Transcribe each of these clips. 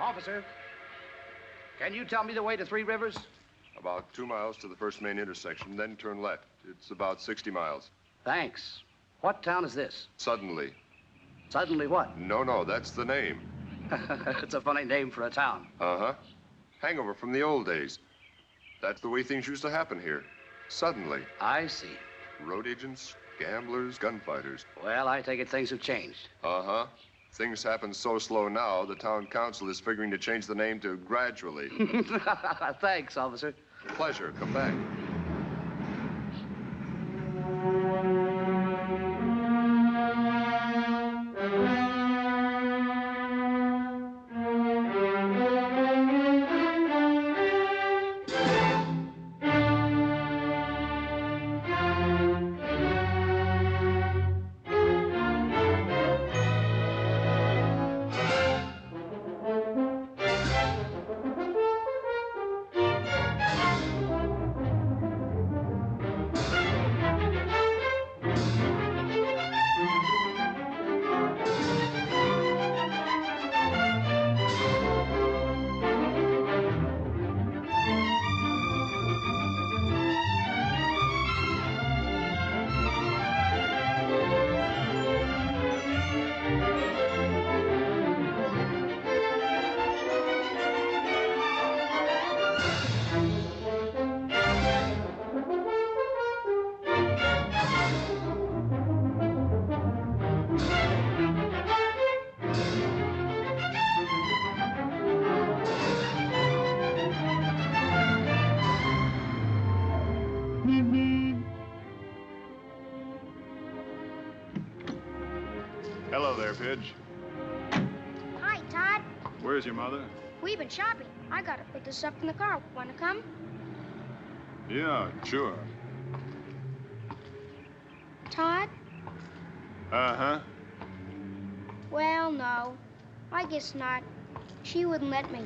Officer, can you tell me the way to Three Rivers? About 2 miles to the first main intersection, then turn left. It's about 60 miles. Thanks. What town is this? Suddenly. Suddenly what? No, that's the name. It's a funny name for a town. Uh-huh. Hangover from the old days. That's the way things used to happen here. Suddenly. I see. Road agents, gamblers, gunfighters. Well, I take it things have changed. Uh-huh. Things happen so slow now, the town council is figuring to change the name to Gradually. Thanks, officer. Pleasure. Come back. Hello there, Pidge. Hi, Todd. Where's your mother? We've been shopping. I gotta put this stuff in the car. Want to come? Yeah, sure. Todd? Uh-huh. Well, no. I guess not. She wouldn't let me.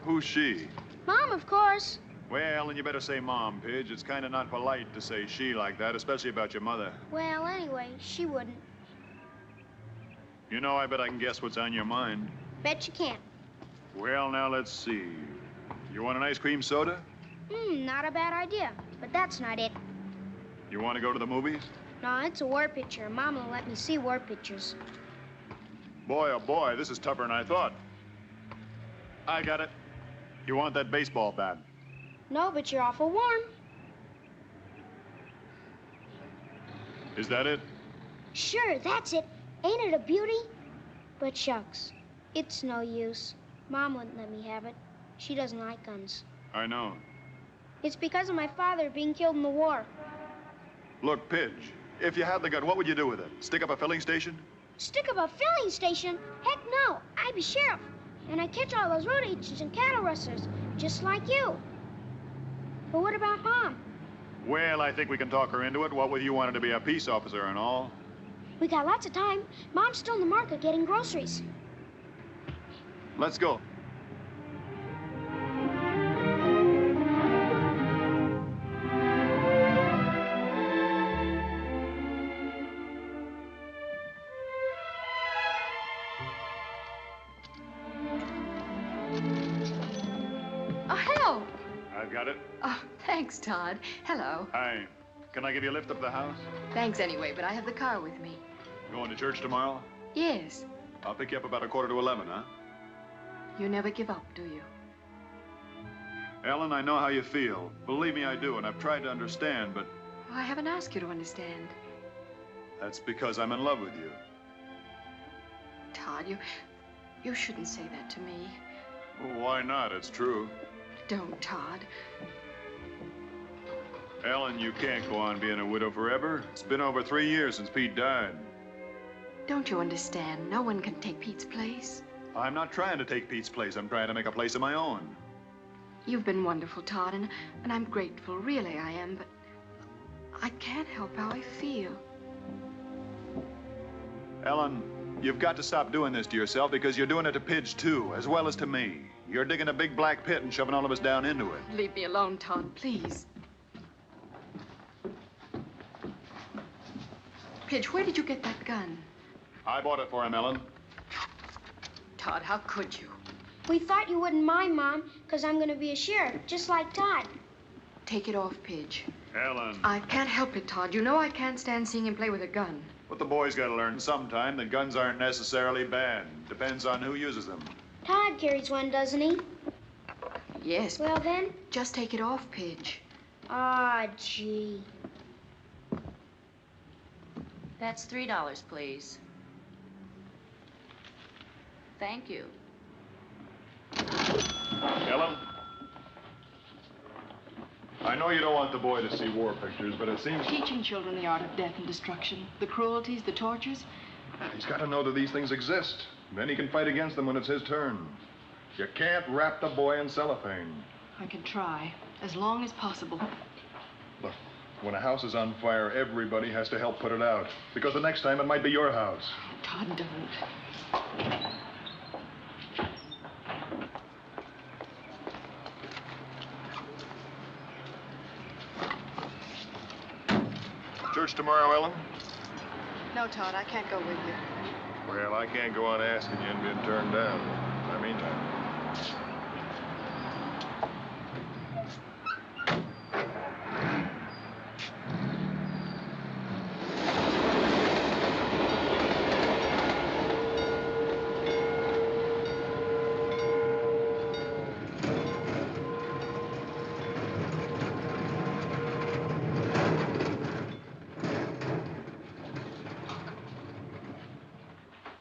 Who's she? Mom, of course. Well, then you better say Mom, Pidge. It's kind of not polite to say she like that, especially about your mother. Well, anyway, she wouldn't. You know, I bet I can guess what's on your mind. Bet you can't. Well, now, let's see. You want an ice cream soda? Not a bad idea. But that's not it. You want to go to the movies? No, it's a war picture. Mom will let me see war pictures. Boy, oh boy, this is tougher than I thought. I got it. You want that baseball bat? No, but you're awful warm. Is that it? Sure, that's it. Ain't it a beauty? But shucks, it's no use. Mom wouldn't let me have it. She doesn't like guns. I know. It's because of my father being killed in the war. Look, Pidge, if you had the gun, what would you do with it? Stick up a filling station? Stick up a filling station? Heck no, I'd be sheriff. And I'd catch all those road agents and cattle rustlers, just like you. But what about Mom? Well, I think we can talk her into it, what with you wanting to be a peace officer and all. We got lots of time. Mom's still in the market getting groceries. Let's go. Oh, hello. I've got it. Oh, thanks, Todd. Hello. Hi. Can I give you a lift up the house? Thanks anyway, but I have the car with me. Going to church tomorrow? Yes. I'll pick you up about 11:15, huh? You never give up, do you? Ellen, I know how you feel. Believe me, I do, and I've tried to understand, but Oh, I haven't asked you to understand. that's because I'm in love with you. Todd, you shouldn't say that to me. Well, why not? It's true. Don't, Todd. Ellen, you can't go on being a widow forever. It's been over 3 years since Pete died. Don't you understand? No one can take Pete's place. I'm not trying to take Pete's place. I'm trying to make a place of my own. You've been wonderful, Todd, and I'm grateful. Really, I am, but I can't help how I feel. Ellen, you've got to stop doing this to yourself because you're doing it to Pidge, too, as well as to me. You're digging a big black pit and shoving all of us down into it. Leave me alone, Todd, please. Pidge, where did you get that gun? I bought it for him, Ellen. Todd, how could you? We thought you wouldn't mind, Mom, because I'm going to be a sheriff, just like Todd. Take it off, Pidge. Ellen. I can't help it, Todd. You know I can't stand seeing him play with a gun. But the boys got to learn sometime that guns aren't necessarily bad. Depends on who uses them. Todd carries one, doesn't he? Yes. Well, then. Just take it off, Pidge. Ah, gee. That's $3, please. Thank you. Ellen? I know you don't want the boy to see war pictures, but it seems... Teaching children the art of death and destruction, the cruelties, the tortures. He's got to know that these things exist. Then he can fight against them when it's his turn. You can't wrap the boy in cellophane. I can try, as long as possible. Look, when a house is on fire, everybody has to help put it out. Because the next time it might be your house. Todd, don't. Church tomorrow, Ellen? No, Todd, I can't go with you. Well, I can't go on asking you and being turned down. In the meantime.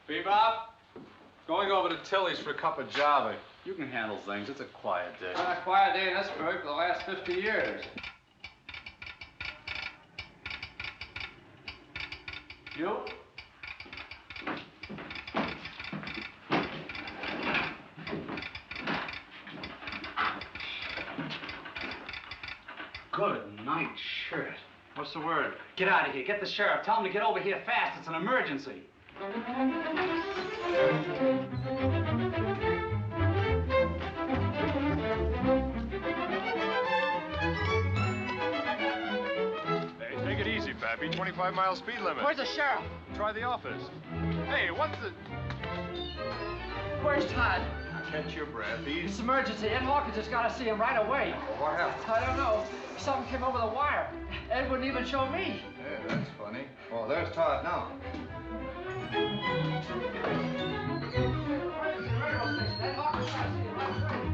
Bebop, going over to Tilly's for a cup of Java. You can handle things. It's a quiet day. It's been a quiet day in Esburg for the last 50 years. You? Good night, shirt. What's the word? Get out of here. Get the sheriff. Tell him to get over here fast. It's an emergency. Hey, take it easy, Pappy. 25-mile speed limit. Where's the sheriff? Try the office. Hey, what's the... Where's Todd? Catch your breath. It's emergency. Ed Hawkins has got to see him right away. Well, what happened? I don't know. Something came over the wire. Ed wouldn't even show me. Yeah, that's funny. Well, there's Todd now. Ed Hawkins got to see him right away.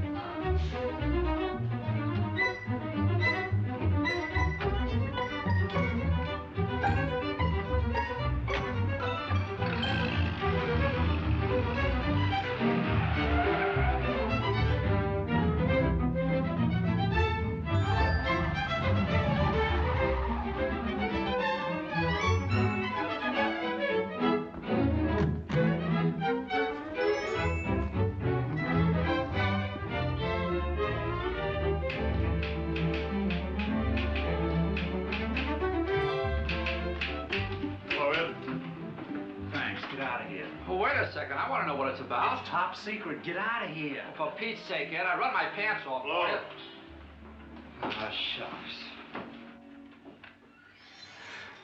Wait a second. I want to know what it's about. It's top secret. Get out of here. For Pete's sake, Ed, I run my pants off. Hello? Ah, shucks.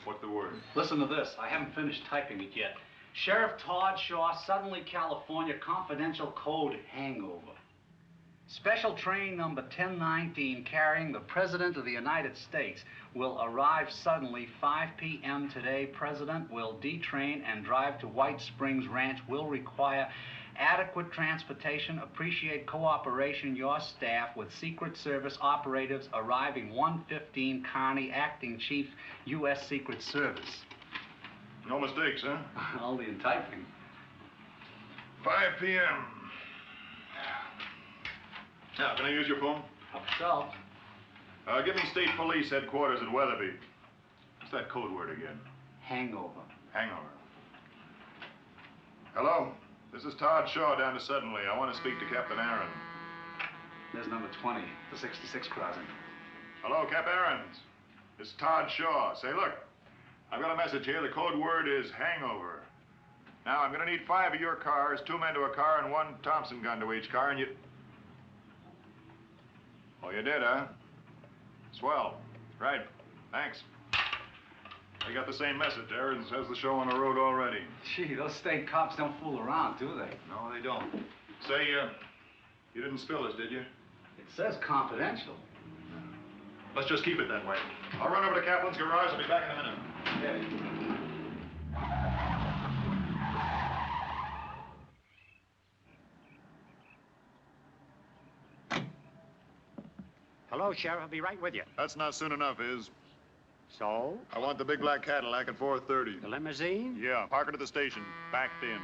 What's the word? Listen to this. I haven't finished typing it yet. Sheriff Todd Shaw, Suddenly, California, confidential code hangover. Special train number 1019 carrying the President of the United States will arrive suddenly 5 p.m. today. President will detrain and drive to White Springs Ranch. Will require adequate transportation. Appreciate cooperation. Your staff with Secret Service operatives arriving 115 Kearney, Acting Chief, U.S. Secret Service. No mistakes, huh? Only in typing. 5 p.m. Now, can I use your phone? Help yourself. Give me State Police headquarters at Weatherby. What's that code word again? Hangover. Hangover. Hello? This is Todd Shaw down to Suddenly. I want to speak to Captain Aaron. There's number 20, the 66 crossing. Hello, Cap Aarons. This is Todd Shaw. Say, look, I've got a message here. The code word is hangover. Now, I'm going to need 5 of your cars, 2 men to a car, and 1 Thompson gun to each car, and you... Oh, you did, huh? Swell. Right. Thanks. I got the same message. Aarons has the show on the road already. Gee, those state cops don't fool around, do they? No, they don't. Say, You didn't spill this, did you? It says confidential. Let's just keep it that way. I'll run over to Kaplan's garage. I'll be back in a minute. Hello, Sheriff. I'll be right with you. That's not soon enough, is. So? I want the big black Cadillac at 4:30. The limousine? Yeah, park it at the station. Backed in.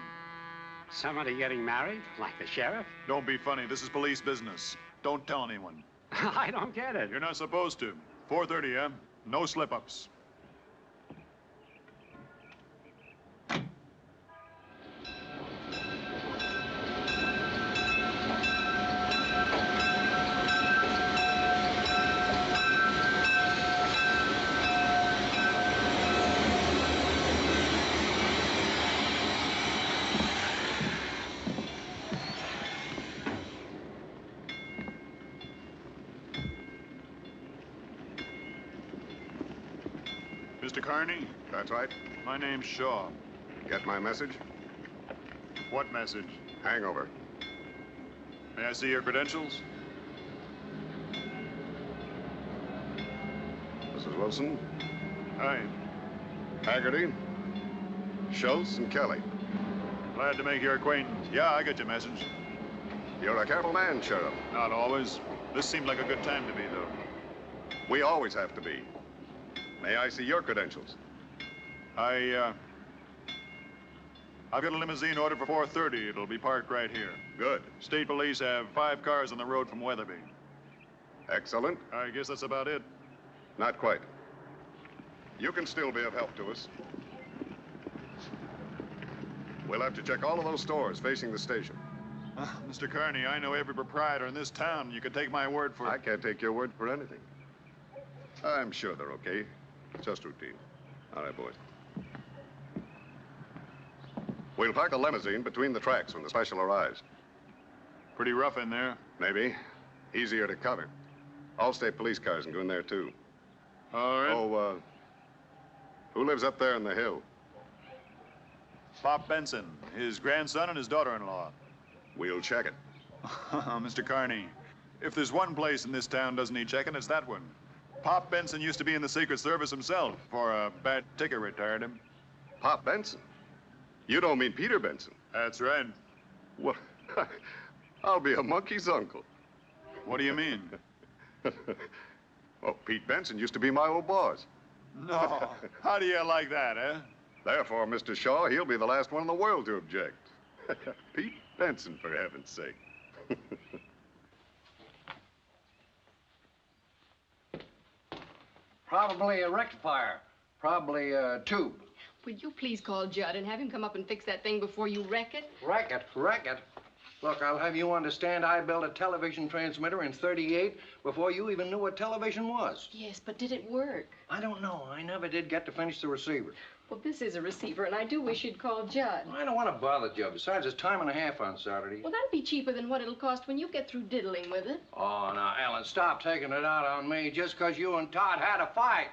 Somebody getting married? Like the sheriff? Don't be funny. This is police business. Don't tell anyone. I don't get it. You're not supposed to. 4:30, yeah? No slip-ups. Mr. Carney? That's right. My name's Shaw. Get my message? What message? Hangover. May I see your credentials? Mrs. Wilson, Hi. Haggerty, Schultz, and Kelly. Glad to make your acquaintance. Yeah, I got your message. You're a careful man, Sheriff. Not always. This seemed like a good time to be, though. We always have to be. May I see your credentials? I've got a limousine ordered for 4:30. It'll be parked right here. Good. State police have 5 cars on the road from Weatherby. Excellent. I guess that's about it. Not quite. You can still be of help to us. We'll have to check all of those stores facing the station. Mr. Carney, I know every proprietor in this town. You can take my word for it. I can't take your word for anything. I'm sure they're okay. Just routine. All right, boys. We'll park the limousine between the tracks when the special arrives. Pretty rough in there. Maybe. Easier to cover. All state police cars can go in there, too. All right. Oh, who lives up there in the hill? Pop Benson, his grandson and his daughter-in-law. We'll check it. Mr. Carney, if there's one place in this town doesn't need checking, it's that one. Pop Benson used to be in the Secret Service himself. For a bad ticket retired him. Pop Benson? You don't mean Peter Benson? That's right. What? I'll be a monkey's uncle. What do you mean? Oh, Pete Benson used to be my old boss. No. How do you like that, eh? Therefore, Mr. Shaw, he'll be the last one in the world to object. Pete Benson, for heaven's sake. Probably a rectifier. Probably a tube. Would you please call Judd and have him come up and fix that thing before you wreck it? Wreck it? Wreck it? Look, I'll have you understand I built a television transmitter in '38 before you even knew what television was. Yes, but did it work? I don't know. I never did get to finish the receiver. Well, this is a receiver, and I do wish you'd call Judd. I don't want to bother Joe. Besides, it's time and a half on Saturday. Well, that'd be cheaper than what it'll cost when you get through diddling with it. Oh, now, Ellen, stop taking it out on me just because you and Todd had a fight.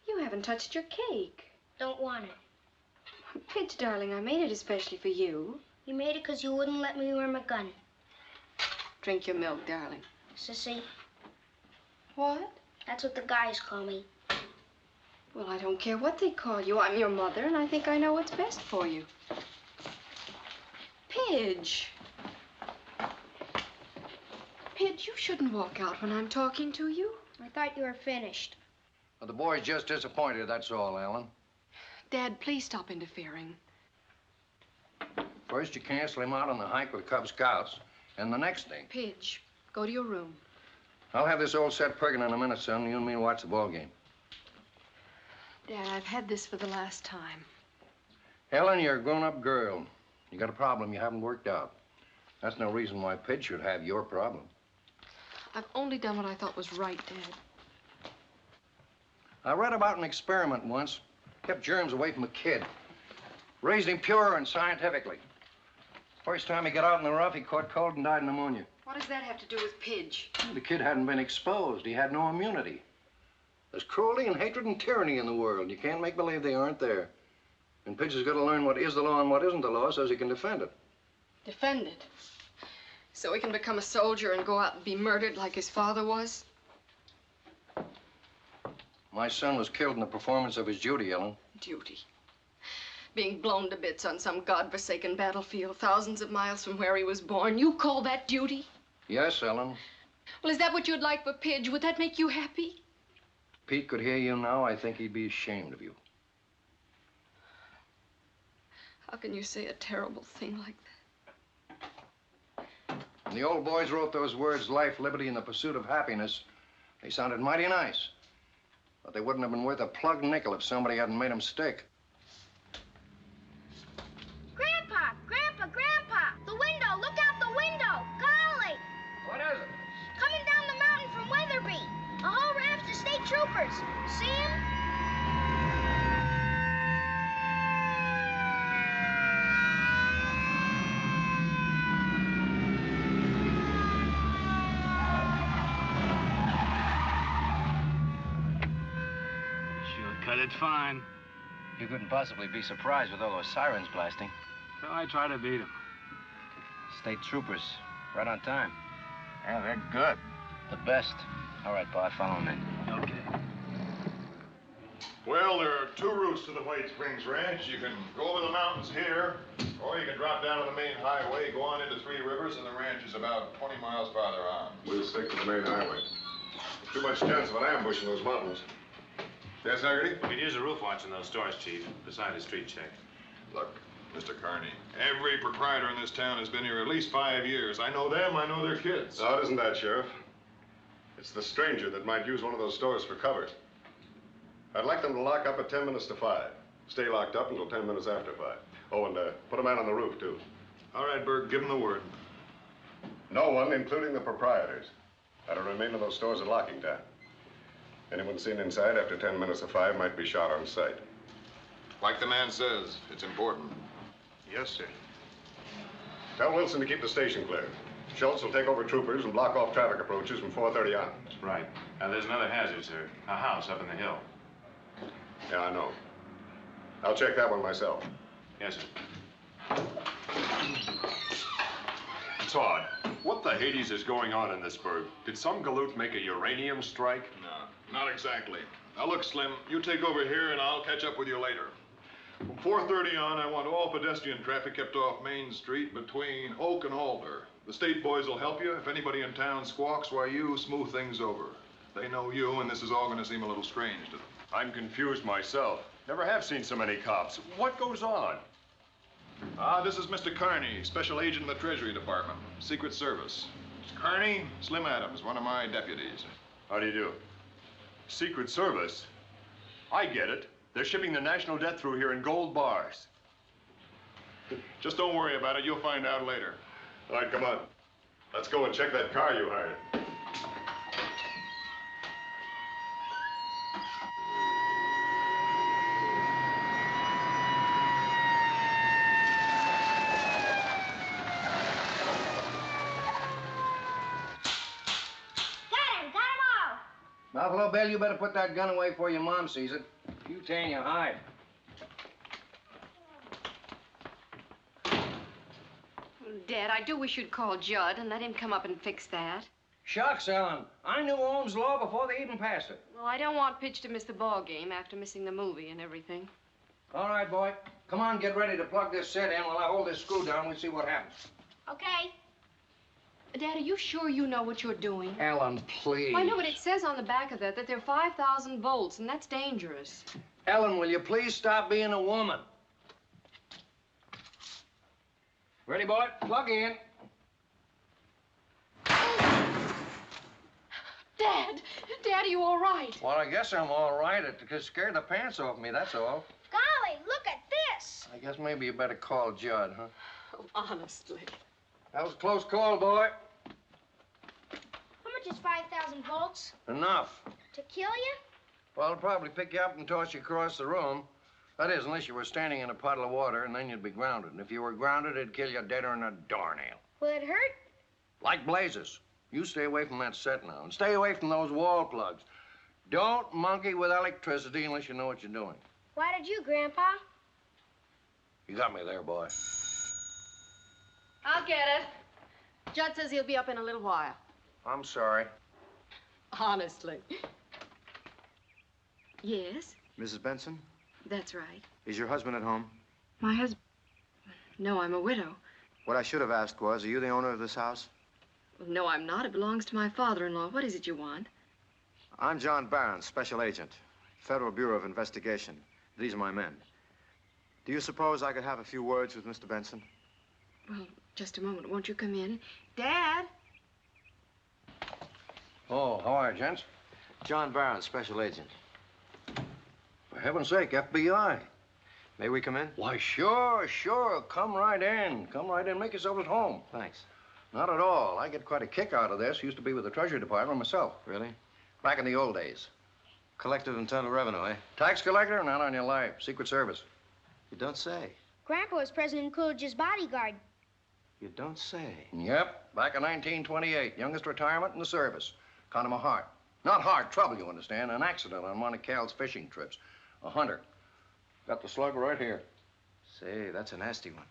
You haven't touched your cake. Don't want it. Pitch, darling, I made it especially for you. You made it because you wouldn't let me wear my gun. Drink your milk, darling. Sissy, What? that's what the guys call me. Well, I don't care what they call you. I'm your mother, and I think I know what's best for you. Pidge. Pidge, you shouldn't walk out when I'm talking to you. I thought you were finished. Well, the boy's just disappointed, that's all, Ellen. Dad, please stop interfering. First, you cancel him out on the hike with the Cub Scouts, and the next thing. Pidge, go to your room. I'll have this old set prigging in a minute, son. You and me watch the ball game. Dad, I've had this for the last time. Ellen, you're a grown-up girl. You got a problem you haven't worked out. That's no reason why Pidge should have your problem. I've only done what I thought was right, Dad. I read about an experiment once. Kept germs away from a kid. Raised him pure and scientifically. First time he got out in the rough, he caught cold and died of pneumonia. What does that have to do with Pidge? The kid hadn't been exposed. He had no immunity. There's cruelty and hatred and tyranny in the world. You can't make believe they aren't there. And Pidge has got to learn what is the law and what isn't the law so he can defend it. Defend it? So he can become a soldier and go out and be murdered like his father was? My son was killed in the performance of his duty, Ellen. Duty. Being blown to bits on some godforsaken battlefield thousands of miles from where he was born. You call that duty? Yes, Ellen. Well, is that what you'd like for Pidge? Would that make you happy? Pete could hear you now, I think he'd be ashamed of you. How can you say a terrible thing like that? When the old boys wrote those words, life, liberty, and the pursuit of happiness, they sounded mighty nice. But they wouldn't have been worth a plug nickel if somebody hadn't made them stick. Grandpa! Grandpa! Grandpa! The window! Look out the window! Golly! What is it? Coming down the mountain from Weatherby. A whole raft of state troopers. See 'em? Cut it fine. You couldn't possibly be surprised with all those sirens blasting. So I try to beat him. State troopers, right on time. Yeah, they're good. The best. All right, boy, follow me. Okay. Well, there are two routes to the White Springs Ranch. You can go over the mountains here, or you can drop down to the main highway, go on into Three Rivers, and the ranch is about 20 miles farther on. We'll stick to the main highway. Too much chance of an ambush in those mountains. Yes, Haggerty? We could use a roof watch in those stores, Chief, beside a street check. Look, Mr. Carney, every proprietor in this town has been here at least 5 years. I know them, I know their kids. No, it isn't that, Sheriff. It's the stranger that might use one of those stores for cover. I'd like them to lock up at 10 minutes to 5. Stay locked up until 10 minutes after 5. Oh, and put a man on the roof, too. All right, Berg, give them the word. No one, including the proprietors, are to remain in those stores at locking time. Anyone seen inside after 10 minutes of 5 might be shot on sight. Like the man says, it's important. Yes, sir. Tell Wilson to keep the station clear. Schultz will take over troopers and block off traffic approaches from 4:30 on. Right. Now, there's another hazard, sir. A house up in the hill. Yeah, I know. I'll check that one myself. Yes, sir. Todd, what the Hades is going on in this burg? Did some galoot make a uranium strike? No, not exactly. Now, look, Slim, you take over here, and I'll catch up with you later. From 4:30 on, I want all pedestrian traffic kept off Main Street between Oak and Alder. The state boys will help you. If anybody in town squawks, why, you smooth things over. They know you, and this is all going to seem a little strange to them. I'm confused myself. Never have seen so many cops. What goes on? This is Mr. Carney, Special Agent in the Treasury Department, Secret Service. Mr. Carney, Slim Adams, one of my deputies. How do you do? Secret Service? I get it. They're shipping the national debt through here in gold bars. Just don't worry about it. You'll find out later. All right, come on. Let's go and check that car you hired. Buffalo Bill, you better put that gun away before your mom sees it. If you tan your hide. Dad, I do wish you'd call Judd and let him come up and fix that. Shucks, Ellen. I knew Ohm's law before they even passed it. Well, I don't want Pitch to miss the ball game after missing the movie and everything. All right, boy. Come on, get ready to plug this set in while I hold this screw down. We'll see what happens. Okay. Dad, are you sure you know what you're doing? Ellen, please. I know, but it says on the back of that they're 5,000 volts, and that's dangerous. Ellen, will you please stop being a woman? Ready, boy? Plug in. Dad! Dad, are you all right? Well, I guess I'm all right. It just scared the pants off me, that's all. Golly, look at this. I guess maybe you better call Judd, huh? Oh, honestly. That was a close call, boy. How much is 5,000 volts? Enough. To kill you? Well, it'll probably pick you up and toss you across the room. That is, unless you were standing in a puddle of water, and then you'd be grounded. And if you were grounded, it'd kill you deader than a doornail. Will it hurt? Like blazes. You stay away from that set now, and stay away from those wall plugs. Don't monkey with electricity unless you know what you're doing. Why did you, Grandpa? You got me there, boy. I'll get it. Judd says he'll be up in a little while. I'm sorry. Honestly. Yes, Mrs. Benson, that's right. is your husband at home? My husband... No, I'm a widow. What I should have asked was, are you the owner of this house? Well, no, I'm not. It belongs to my father-in-law. What is it you want? I'm John Barron, special agent, Federal Bureau of Investigation. These are my men. Do you suppose I could have a few words with Mr. Benson? Well, just a moment. Won't you come in? Dad? Oh, how are you, gents? John Barron, special agent. For heaven's sake, FBI. May we come in? Why, sure, sure. Come right in. Come right in. Make yourself at home. Thanks. Not at all. I get quite a kick out of this. Used to be with the Treasury Department myself. Really? Back in the old days. Collective internal revenue, eh? Tax collector? Not on your life. Secret Service. You don't say. Grandpa was President Coolidge's bodyguard. You don't say. Yep. Back in 1928. Youngest retirement in the service. Caught him a heart. Not heart trouble, you understand. An accident on one of Cal's fishing trips. A hunter. Got the slug right here. Say, that's a nasty one.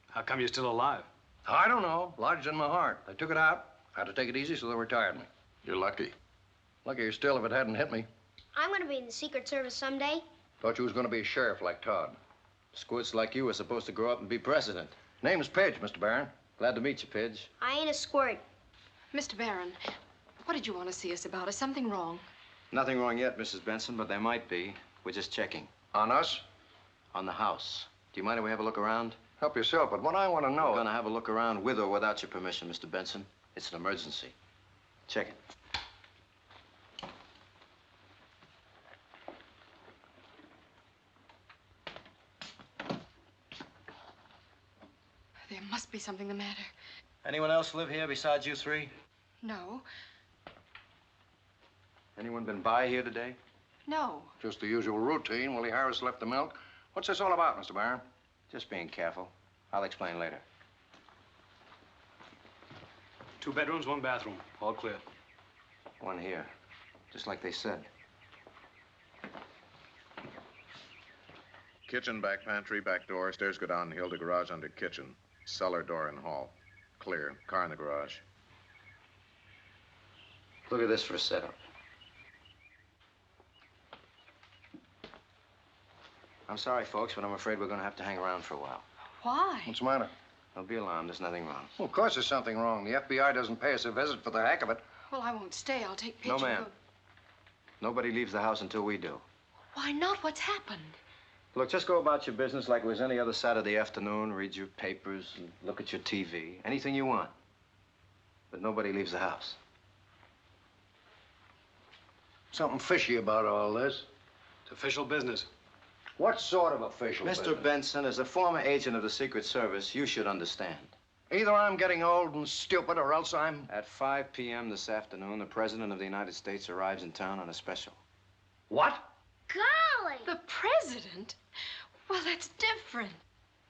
How come you're still alive? I don't know. Lodged in my heart. They took it out. Had to take it easy, so they retired me. You're lucky. Luckier still if it hadn't hit me. I'm going to be in the Secret Service someday. Thought you was going to be a sheriff like Todd. Squirts like you were supposed to grow up and be president. Name's Pidge, Mr. Barron. Glad to meet you, Pidge. I ain't a squirt. Mr. Barron, what did you want to see us about? Is something wrong? Nothing wrong yet, Mrs. Benson, but there might be. We're just checking. On us? On the house. Do you mind if we have a look around? Help yourself, but what I want to know... We're gonna have a look around with or without your permission, Mr. Benson. It's an emergency. Check it. There must be something the matter. Anyone else live here besides you three? No. Anyone been by here today? No. Just the usual routine. Willie Harris left the milk. What's this all about, Mr. Barron? Just being careful. I'll explain later. 2 bedrooms, 1 bathroom. All clear. One here. Just like they said. Kitchen, back pantry, back door. Stairs go downhill to garage under kitchen. Cellar door in hall. Clear. Car in the garage. Look at this for a setup. I'm sorry, folks, but I'm afraid we're going to have to hang around for a while. Why? What's the matter? Don't be alarmed. There's nothing wrong. Well, of course there's something wrong. The FBI doesn't pay us a visit for the heck of it. Well, I won't stay. I'll take Pidge No, and ma'am. go- Nobody leaves the house until we do. Why not? What's happened? Look, just go about your business like it was any other Saturday afternoon. Read your papers and look at your TV. Anything you want. But nobody leaves the house. Something fishy about all this. It's official business. What sort of official Mr. business? Benson, as a former agent of the Secret Service, you should understand. Either I'm getting old and stupid or else I'm... At 5 p.m. this afternoon, the President of the United States arrives in town on a special. What? Golly! The president? Well, that's different.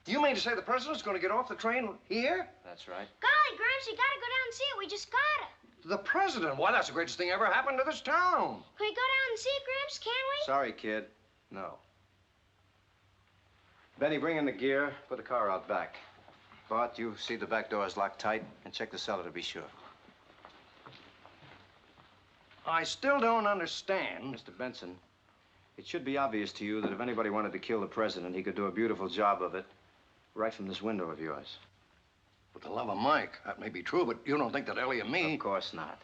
You mean to say the president's going to get off the train here? That's right. Golly, Gramps, you gotta go down and see it. We just got it. The president? Why, that's the greatest thing ever happened to this town. Can we go down and see it, Gramps? Can we? Sorry, kid. No. Benny, bring in the gear. Put the car out back. Bart, you see the back door is locked tight, and check the cellar to be sure. I still don't understand. Mr. Benson, it should be obvious to you that if anybody wanted to kill the president, he could do a beautiful job of it right from this window of yours. With the love of Mike, that may be true, but you don't think that Ellie and me... Of course not.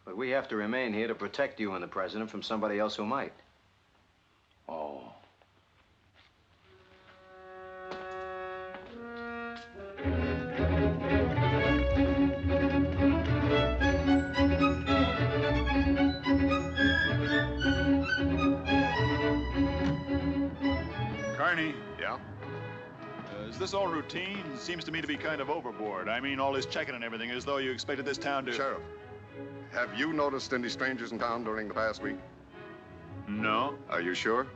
But we have to remain here to protect you and the president from somebody else who might. Oh. Carney. Yeah? Is this all routine? Seems to me to be kind of overboard. I mean, all this checking and everything, as though you expected this town to... Sheriff, have you noticed any strangers in town during the past week? No. Are you sure?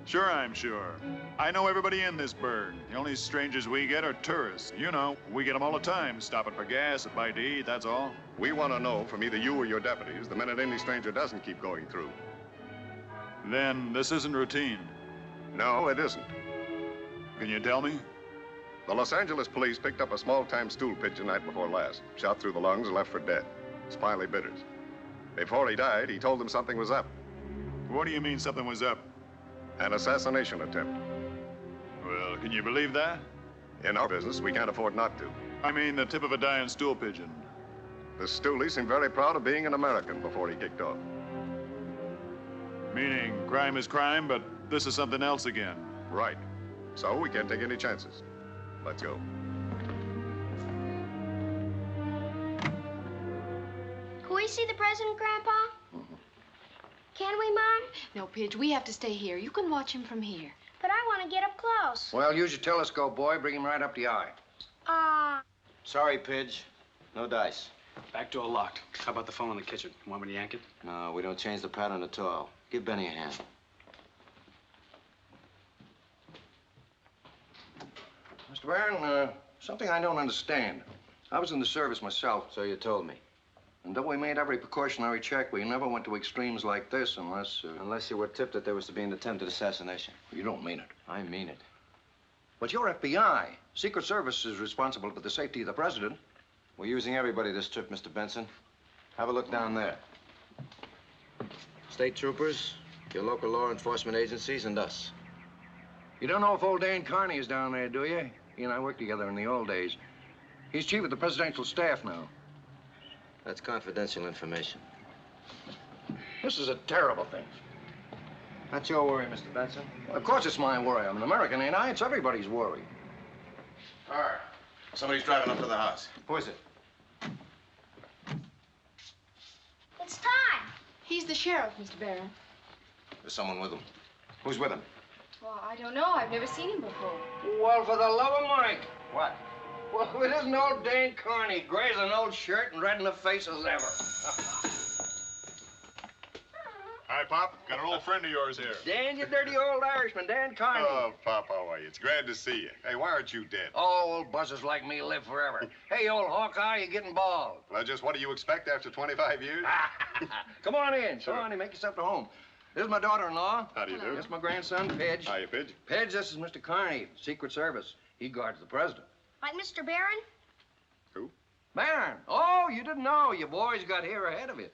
Sure, I'm sure. I know everybody in this burg. The only strangers we get are tourists. You know, we get them all the time, stopping for gas, a bite to eat, that's all. We want to know from either you or your deputies the minute any stranger doesn't keep going through. Then this isn't routine. No, it isn't. Can you tell me? The Los Angeles police picked up a small-time stool pigeon night before last. Shot through the lungs and left for dead. Spinally bitters. Before he died, he told them something was up. What do you mean something was up? An assassination attempt. Well, can you believe that? In our business, we can't afford not to. I mean the tip of a dying stool pigeon. The stoolie seemed very proud of being an American before he kicked off. Meaning crime is crime, but this is something else again. Right. So we can't take any chances. Let's go. Can we see the president, Grandpa? Can we, Mom? No, Pidge, we have to stay here. You can watch him from here. But I want to get up close. Well, use your telescope, boy. Bring him right up the eye. Sorry, Pidge. No dice. Back door locked. How about the phone in the kitchen? Want me to yank it? No, we don't change the pattern at all. Give Benny a hand. Mr. Barron, something I don't understand. I was in the service myself. So you told me. And though we made every precautionary check, we never went to extremes like this unless... Unless you were tipped that there was to be an attempted assassination. You don't mean it. I mean it. But you're FBI. Secret Service is responsible for the safety of the president. We're using everybody this trip, Mr. Benson. Have a look down there. State troopers, your local law enforcement agencies, and us. You don't know if old Dan Carney is down there, do you? He and I worked together in the old days. He's chief of the presidential staff now. That's confidential information. This is a terrible thing. Not your worry, Mr. Benson. Well, of course it's my worry. I'm an American, ain't I? It's everybody's worry. All right. Somebody's driving up to the house. Who is it? It's time. He's the sheriff, Mr. Barron. There's someone with him. Who's with him? Well, I don't know. I've never seen him before. Well, for the love of Mike. What? Well, it isn't old Dan Carney, gray as an old shirt and red in the face as ever. Hi, Pop. Got an old friend of yours here. Dan, you dirty old Irishman, Dan Carney. Oh, Pop, how are you? It's glad to see you. Hey, why aren't you dead? Oh, old buzzers like me live forever. Hey, old Hawkeye, you're getting bald. Well, just what do you expect after 25 years? Come on in. Sure. Come on in, make yourself at home. This is my daughter-in-law. How do you do? This is my grandson, Pidge. Hiya, Pidge. Pidge, this is Mr. Carney, Secret Service. He guards the president. Like Mr. Barron? Who? Barron. Oh, you didn't know. You boys got here ahead of it.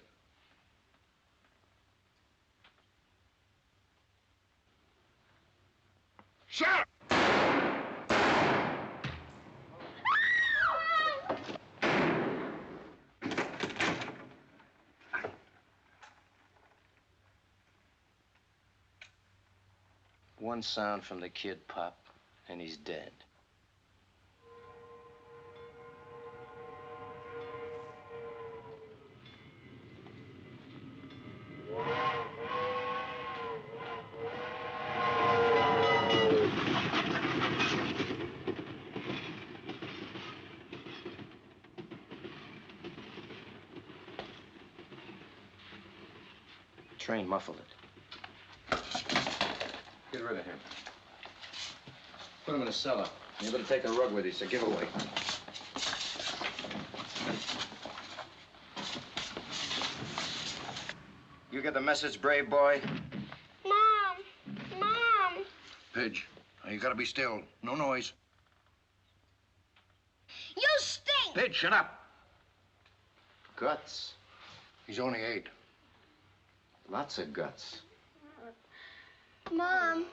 Sheriff! One sound from the kid, Pop, and he's dead. Train muffled it. Get rid of him. Put him in a cellar. You better take a rug with you, so give away. You get the message, brave boy? Mom! Pidge, now you gotta be still. No noise. You stink! Pidge, shut up. Guts. He's only 8. Lots of guts. Mom.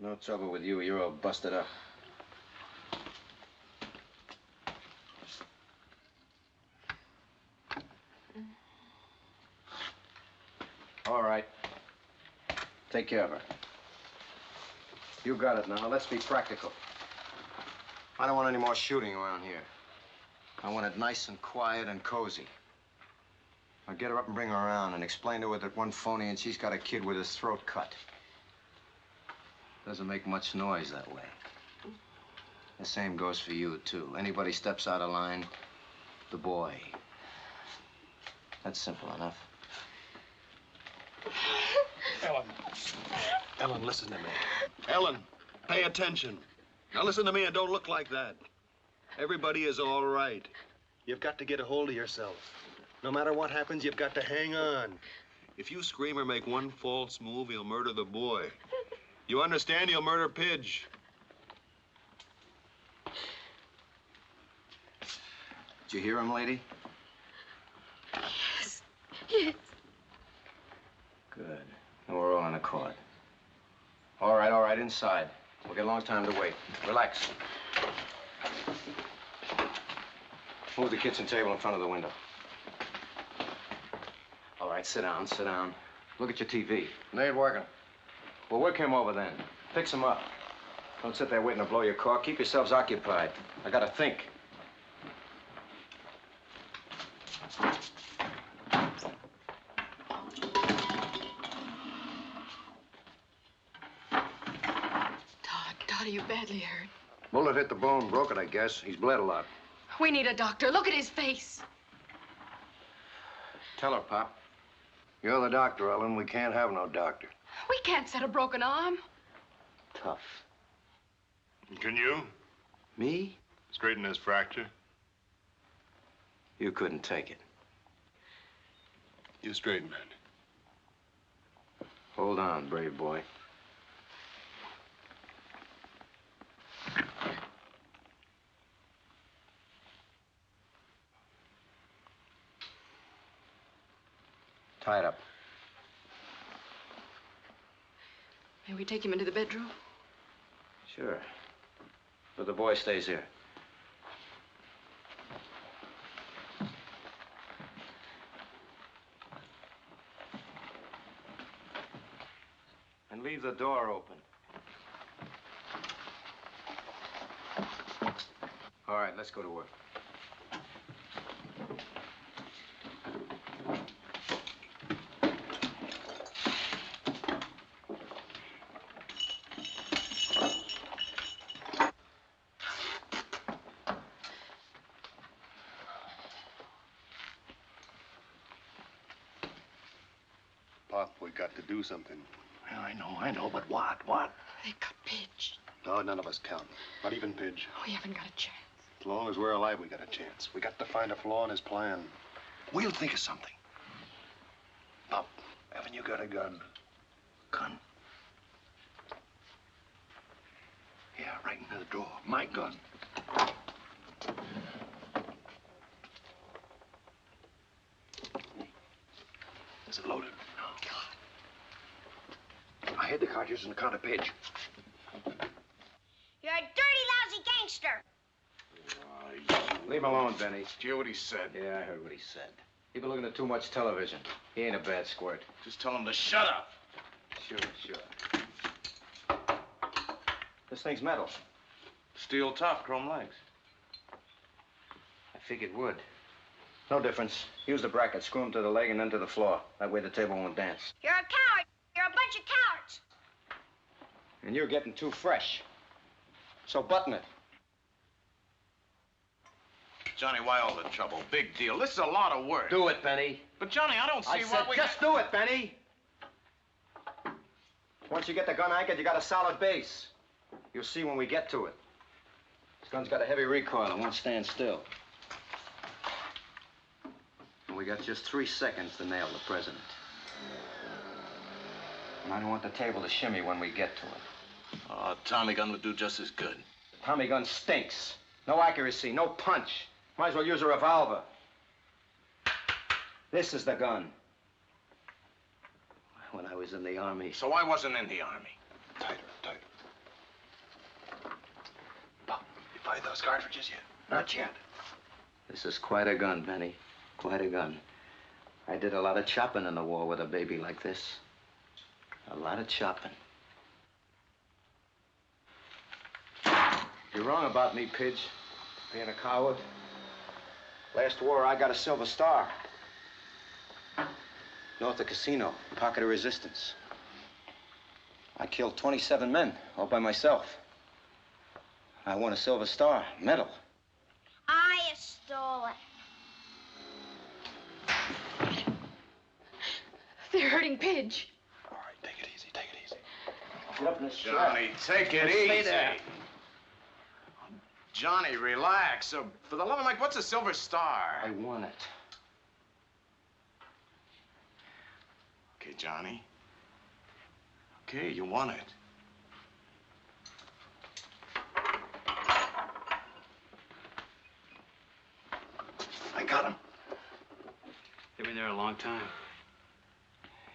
No trouble with you. You're all busted up. All right. Take care of her. You got it now. Let's be practical. I don't want any more shooting around here. I want it nice and quiet and cozy. I'll get her up and bring her around and explain to her that one phony and she's got a kid with his throat cut. Doesn't make much noise that way. The same goes for you, too. Anybody steps out of line, the boy. That's simple enough. Ellen, listen to me. Ellen, pay attention. Now listen to me and don't look like that. Everybody is all right. You've got to get a hold of yourself. No matter what happens, you've got to hang on. If you scream or make one false move, he'll murder the boy. You understand? He'll murder Pidge. Did you hear him, lady? Yes. Yes. Good. Now we're all in accord. All right, inside. We'll get a long time to wait. Relax. Move the kitchen table in front of the window. All right, sit down, sit down. Look at your TV. It ain't working. Well, work him over then. Fix him up. Don't sit there waiting to blow your cork. Keep yourselves occupied. I gotta think. Todd, are you badly hurt? Bullet hit the bone, broke it, I guess. He's bled a lot. We need a doctor. Look at his face. Tell her, Pop. You're the doctor, Ellen. We can't have no doctor. We can't set a broken arm. Tough. Can you? Me? Straighten his fracture? You couldn't take it. You straighten it. Hold on, brave boy. Tie it up. May we take him into the bedroom? Sure. But the boy stays here. And leave the door open. All right, let's go to work. Pop, we got to do something. I know, but what? They got Pidge. No, none of us count. Not even Pidge. We haven't got a chance. As long as we're alive, we got a chance. We got to find a flaw in his plan. We'll think of something. Pop, haven't you got a gun? Gun? Yeah, right into the drawer. My gun. Is it loaded? No. I hid the cartridge in the counter page. You're a dirty, lousy gangster. Leave him alone, Benny. Did you hear what he said? Yeah, I heard what he said. You've been looking at too much television. He ain't a bad squirt. Just tell him to shut up. Sure. This thing's metal. Steel top, chrome legs. I figured wood. No difference. Use the bracket, screw him to the leg and then to the floor. That way the table won't dance. You're a coward. You're a bunch of cowards. And you're getting too fresh. So button it. Johnny, why all the trouble? Big deal. This is a lot of work. Do it, Benny. But, Johnny, I don't see I said just do it, Benny. Once you get the gun anchored, you got a solid base. You'll see when we get to it. This gun's got a heavy recoil. It won't stand still. And we got just 3 seconds to nail the president. And I don't want the table to shimmy when we get to it. Oh, Tommy gun would do just as good. The Tommy gun stinks. No accuracy, no punch. Might as well use a revolver. This is the gun. When I was in the Army. So I wasn't in the Army. Tighter. Pop, you find those cartridges yet? Not yet. This is quite a gun, Benny. Quite a gun. I did a lot of chopping in the war with a baby like this. A lot of chopping. You're wrong about me, Pidge. Being a coward. Last war, I got a Silver Star. North of Casino, pocket of resistance. I killed 27 men, all by myself. I won a Silver Star, medal. I stole it. They're hurting Pidge. All right, take it easy. Get up in this Johnny, take it Stay easy. there. Johnny, relax. For the love of Mike, what's a Silver Star? I won it. Okay, Johnny. Okay, you won it. there a long time.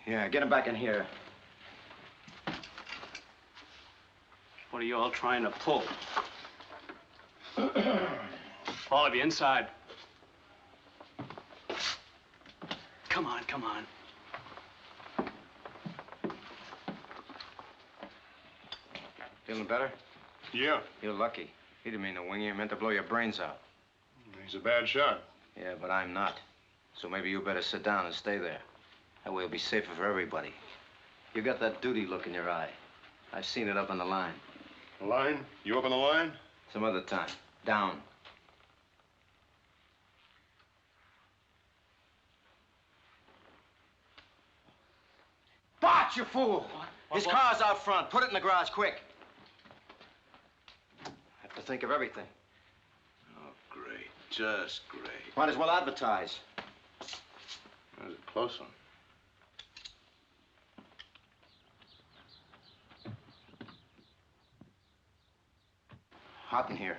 Yeah, get him back in here. What are you all trying to pull? All of you inside. Come on, come on. Feeling better? Yeah. You're lucky. He didn't mean to wing you. He meant to blow your brains out. He's a bad shot. Yeah, but I'm not. So maybe you better sit down and stay there. That way it'll be safer for everybody. You got that duty look in your eye. I've seen it up on the line. The line? You up on the line? Some other time. Down. Bart, you fool! His car's out front. Put it in the garage, quick. I have to think of everything. Oh, great. Just great. Might as well advertise. That was a close one. Hot in here.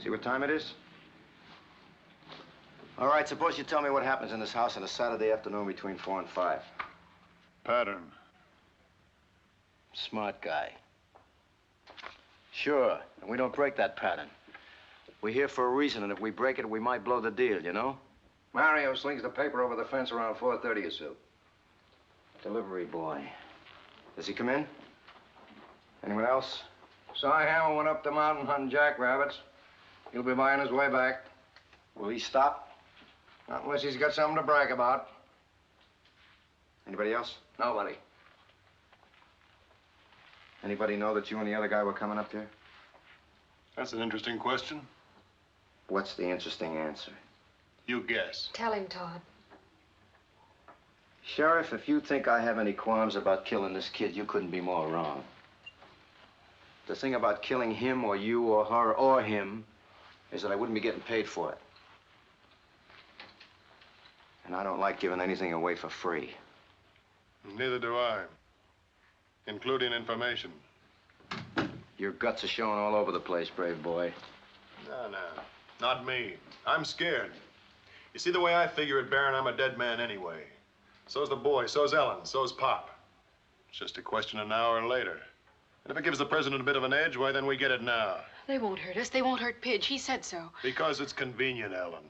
See what time it is? All right, suppose you tell me what happens in this house on a Saturday afternoon between 4 and 5. Pattern. Smart guy. Sure, and we don't break that pattern. We're here for a reason, and if we break it, we might blow the deal, you know? Mario slings the paper over the fence around 4:30 or so. Delivery boy. Does he come in? Anyone else? Cy Hammer went up the mountain hunting jackrabbits. He'll be by on his way back. Will he stop? Not unless he's got something to brag about. Anybody else? Nobody. Anybody know that you and the other guy were coming up here? That's an interesting question. What's the interesting answer? You guess. Tell him, Todd. Sheriff, if you think I have any qualms about killing this kid, you couldn't be more wrong. The thing about killing him or you or her or him is that I wouldn't be getting paid for it. And I don't like giving anything away for free. Neither do I. Including information. Your guts are showing all over the place, brave boy. No. Not me. I'm scared. You see, the way I figure it, Baron, I'm a dead man anyway. So's the boy, so's Ellen, so's Pop. It's just a question of an hour later. And if it gives the president a bit of an edge, why, then we get it now. They won't hurt us. They won't hurt Pidge. He said so. Because it's convenient, Ellen.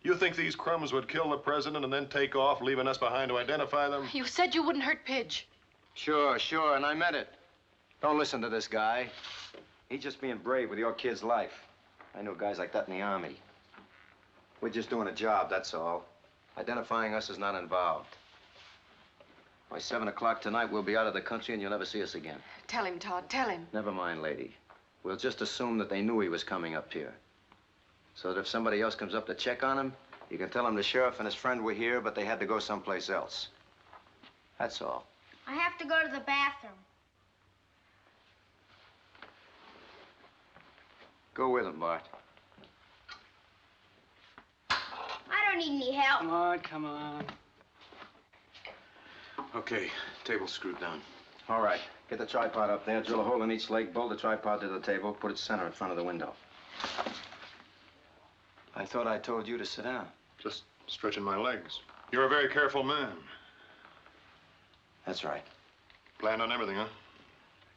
You think these crumbs would kill the president and then take off, leaving us behind to identify them? You said you wouldn't hurt Pidge. Sure, and I meant it. Don't listen to this guy. He's just being brave with your kid's life. I know guys like that in the Army. We're just doing a job, that's all. Identifying us is not involved. By 7 o'clock tonight, we'll be out of the country and you'll never see us again. Tell him, Todd. Tell him. Never mind, lady. We'll just assume that they knew he was coming up here. So that if somebody else comes up to check on him, you can tell him the sheriff and his friend were here, but they had to go someplace else. That's all. I have to go to the bathroom. Go with him, Bart. I don't need any help. Come on. Okay, table's screwed down. All right. Get the tripod up there, drill a hole in each leg, bolt the tripod to the table, put it center in front of the window. I thought I told you to sit down. Just stretching my legs. You're a very careful man. That's right. Planned on everything, huh?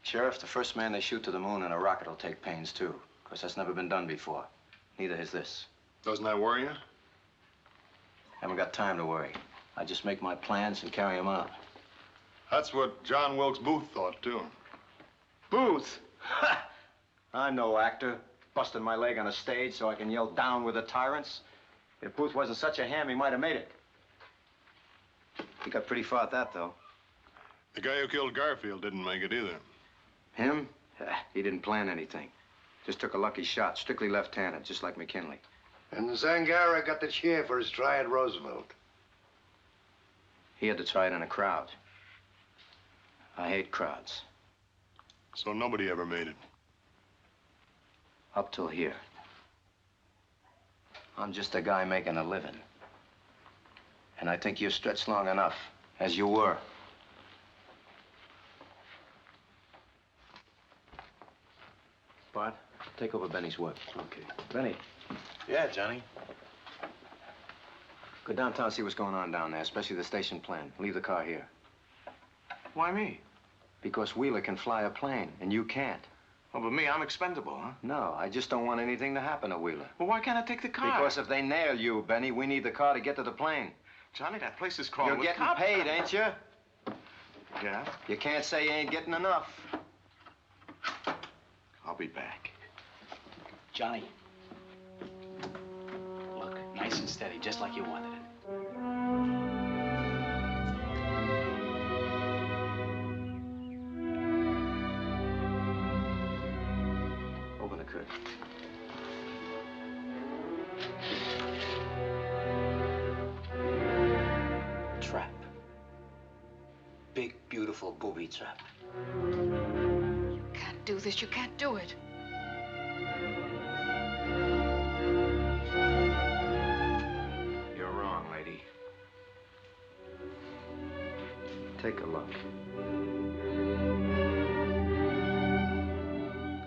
Sheriff, the first man they shoot to the moon in a rocket will take pains, too. Because that's never been done before. Neither has this. Doesn't that worry you? Haven't got time to worry. I just make my plans and carry them out. That's what John Wilkes Booth thought, too. Booth? Ha! I'm no actor. Busting my leg on a stage so I can yell down with the tyrants. If Booth wasn't such a ham, he might have made it. He got pretty far at that, though. The guy who killed Garfield didn't make it either. Him? He didn't plan anything. Just took a lucky shot, strictly left-handed, just like McKinley. And Zangara got the cheer for his try at Roosevelt. He had to try it in a crowd. I hate crowds. So nobody ever made it. Up till here. I'm just a guy making a living. And I think you're stretched long enough, as you were. Bart, take over Benny's work. Okay. Benny, Yeah, Johnny. go downtown, see what's going on down there, especially the station plan. Leave the car here. Why me? Because Wheeler can fly a plane, and you can't. Well, but me, I'm expendable, huh? No, I just don't want anything to happen to Wheeler. Well, why can't I take the car? Because if they nail you, Benny, we need the car to get to the plane. Johnny, that place is crawling You're with getting cops. paid, ain't you? Yeah? You can't say you ain't getting enough. I'll be back. Johnny. Look, nice and steady, just like you wanted it. Open the curtain. Trap. Big, beautiful booby trap. You can't do this. You can't do it. You're wrong, lady. Take a look.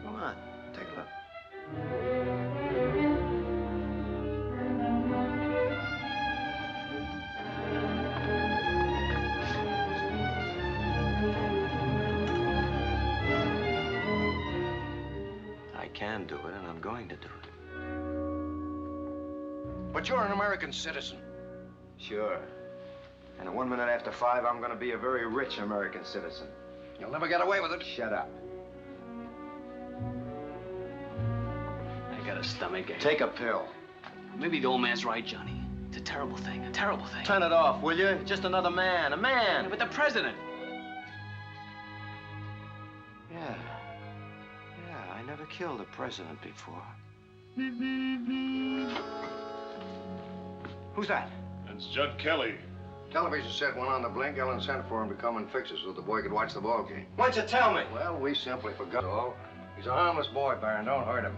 Come on, take a look. I can do it, and I'm going to do it. But you're an American citizen. Sure. And at 1 minute after 5, I'm going to be a very rich American citizen. You'll never get away with it. Shut up. I got a stomach ache. Take a pill. Maybe the old man's right, Johnny. It's a terrible thing, a terrible thing. Turn it off, will you? Just another man, a man. Yeah, but the president. Yeah. Yeah, I never killed a president before. Who's that? It's Judd Kelly. Television set went on the blink. Ellen sent for him to come and fix it so the boy could watch the ball game. Why'd you tell me? Well, we simply forgot all. He's a harmless boy, Baron. Don't hurt him.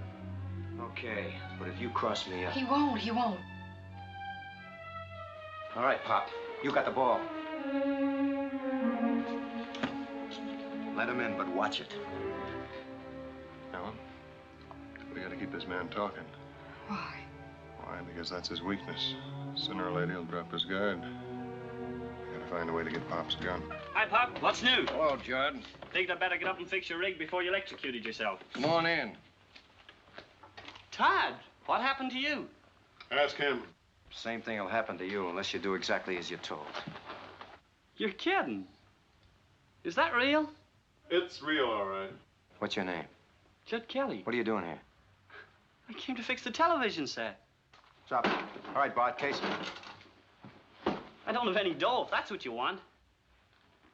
Okay, but if you cross me up... He won't. He won't. All right, Pop. You got the ball. Let him in, but watch it. Ellen, we gotta keep this man talking. Why? Why? Because that's his weakness. Sooner or later, he'll drop his guard. We gotta find a way to get Pop's gun. Hi, Pop. What's new? Hello, Judd. Think I'd better get up and fix your rig before you electrocuted yourself. Come on in. Todd, what happened to you? Ask him. Same thing will happen to you unless you do exactly as you're told. You're kidding. Is that real? It's real, all right. What's your name? Judd Kelly. What are you doing here? I came to fix the television set. Stop it. All right, Bart, case me. I don't have any dough, if that's what you want.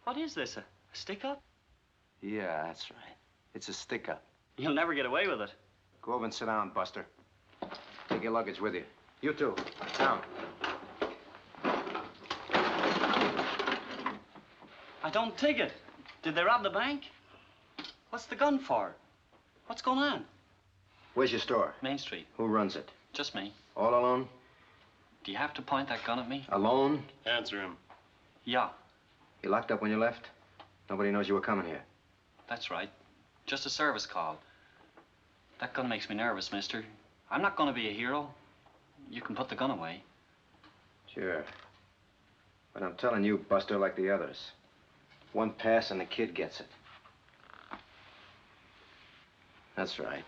What is this, a stick-up? Yeah, that's right. It's a stick-up. You'll never get away with it. Go over and sit down, Buster. Take your luggage with you. You too. Down. I don't take it. Did they rob the bank? What's the gun for? What's going on? Where's your store? Main Street. Who runs it? Just me. All alone? Do you have to point that gun at me? Alone? Answer him. Yeah, You locked up when you left? Nobody knows you were coming here. that's right. Just a service call. That gun makes me nervous, mister. I'm not going to be a hero. You can put the gun away. Sure. But I'm telling you, Buster, like the others. One pass and the kid gets it. That's right.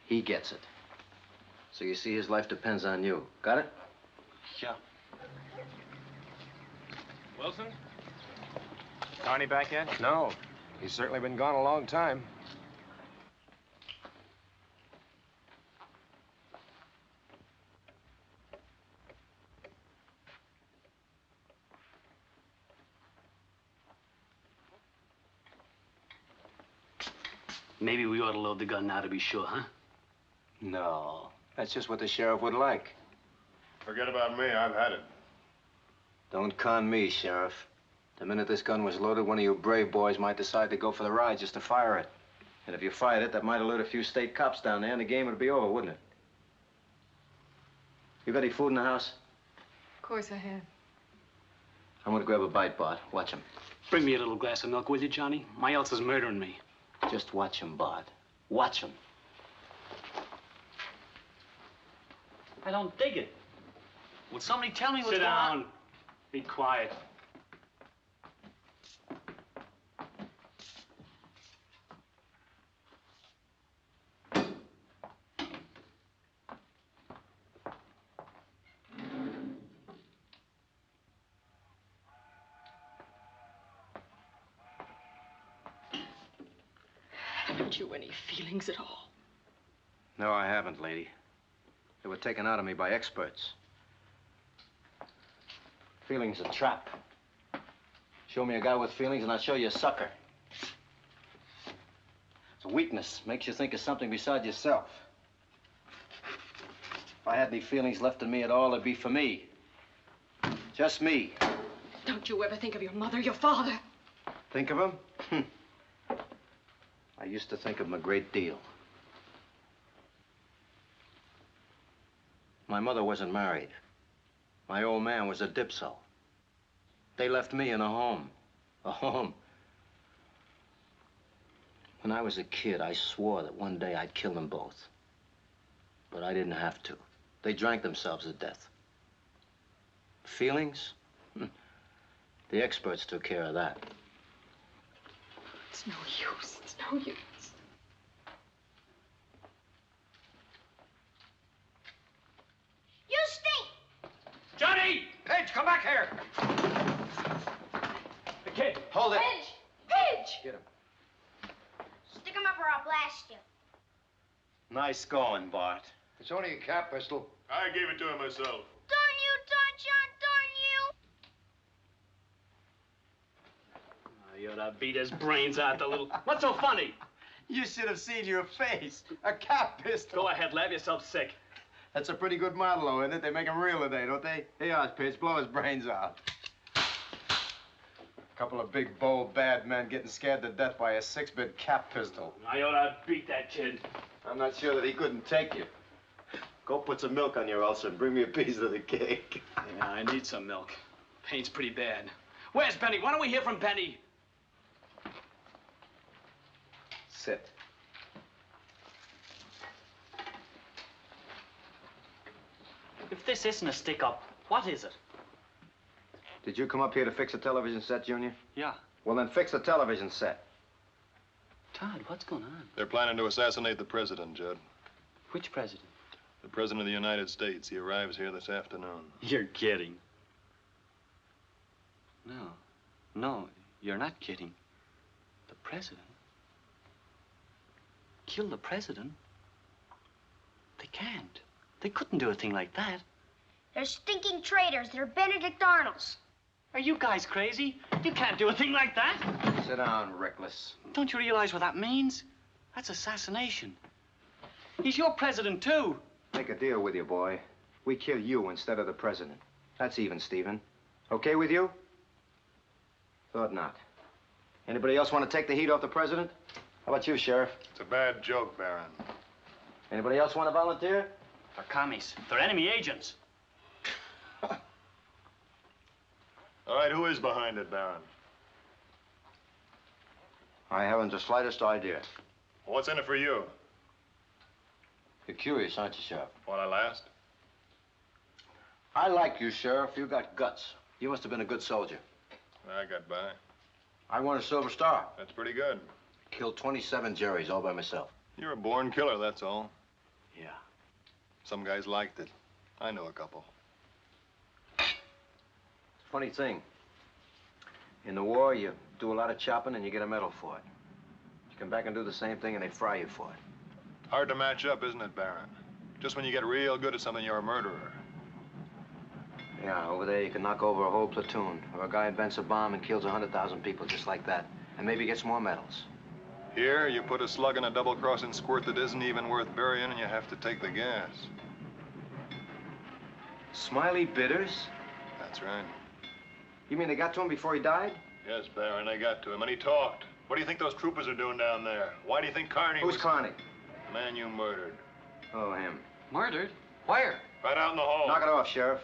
He gets it. So you see, his life depends on you. Got it? Yeah. Wilson? Carney back yet? No. He's certainly been gone a long time. Maybe we ought to load the gun now to be sure, huh? No. That's just what the sheriff would like. Forget about me. I've had it. Don't con me, Sheriff. The minute this gun was loaded, one of you brave boys might decide to go for the ride just to fire it. And if you fired it, that might alert a few state cops down there, and the game would be over, wouldn't it? You got any food in the house? Of course I have. I'm gonna grab a bite, Bart. Watch him. Bring me a little glass of milk, will you, Johnny? My Elsa's murdering me. Just watch him, Bart. Watch him. I don't dig it. Will somebody tell me what's going on? Sit down. Be quiet. Haven't you any feelings at all? No, I haven't, lady. They were taken out of me by experts. Feelings a trap. Show me a guy with feelings and I'll show you a sucker. It's a weakness. Makes you think of something besides yourself. If I had any feelings left in me at all, it'd be for me. Just me. Don't you ever think of your mother, your father? Think of him? I used to think of him a great deal. My mother wasn't married. My old man was a dipso. They left me in a home. A home. When I was a kid, I swore that one day I'd kill them both. But I didn't have to. They drank themselves to death. Feelings? The experts took care of that. It's no use. It's no use. You stink! Johnny! Page, come back here! The kid. Hold it. Pidge! Pidge! Get him. Stick him up or I'll blast you. Nice going, Bart. It's only a cap pistol. I gave it to him myself. Darn you, Don John, darn you! You ought to beat his brains out, the little... What's so funny? You should have seen your face. A cap pistol. Go ahead, laugh yourself sick. That's a pretty good model, though, isn't it? They make them real today, don't they? Hey, Pitch, blow his brains out. A couple of big, bold, bad men getting scared to death by a 6-bit cap pistol. I ought to beat that kid. I'm not sure that he couldn't take you. Go put some milk on your ulcer and bring me a piece of the cake. Yeah, I need some milk. Pain's pretty bad. Where's Benny? Why don't we hear from Benny? Sit. If this isn't a stick-up, what is it? Did you come up here to fix a television set, Junior? Yeah. Well, then fix the television set. Todd, what's going on? They're planning to assassinate the president, Judd. Which president? The president of the United States. He arrives here this afternoon. You're kidding. No, you're not kidding. The president? Kill the president? They can't. They couldn't do a thing like that. They're stinking traitors. They're Benedict Arnolds. Are you guys crazy? You can't do a thing like that. Sit down, reckless. Don't you realize what that means? That's assassination. He's your president, too. Make a deal with you, boy. We kill you instead of the president. That's even, Stephen. Okay with you? Thought not. Anybody else want to take the heat off the president? How about you, Sheriff? It's a bad joke, Baron. Anybody else want to volunteer? They're commies. They're enemy agents. All right, who is behind it, Baron? I haven't the slightest idea. What's in it for you? You're curious, aren't you, Sheriff? While I last? I like you, Sheriff. You got guts. You must have been a good soldier. I got by. I won a Silver Star. That's pretty good. Killed 27 Jerrys all by myself. You're a born killer, that's all. Yeah. Some guys liked it. I know a couple. Funny thing. In the war, you do a lot of chopping and you get a medal for it. You come back and do the same thing and they fry you for it. Hard to match up, isn't it, Baron? Just when you get real good at something, you're a murderer. Yeah, over there you can knock over a whole platoon. Or a guy invents a bomb and kills 100,000 people just like that. And maybe gets more medals. Here, you put a slug in a double-crossing squirt that isn't even worth burying and you have to take the gas. Smiley Bitters? That's right. You mean they got to him before he died? Yes, Baron, they got to him, and he talked. What do you think those troopers are doing down there? Why do you think Carney Who's Carney? The man you murdered. Oh, him. Murdered? Where? Right out in the hall. Knock it off, Sheriff.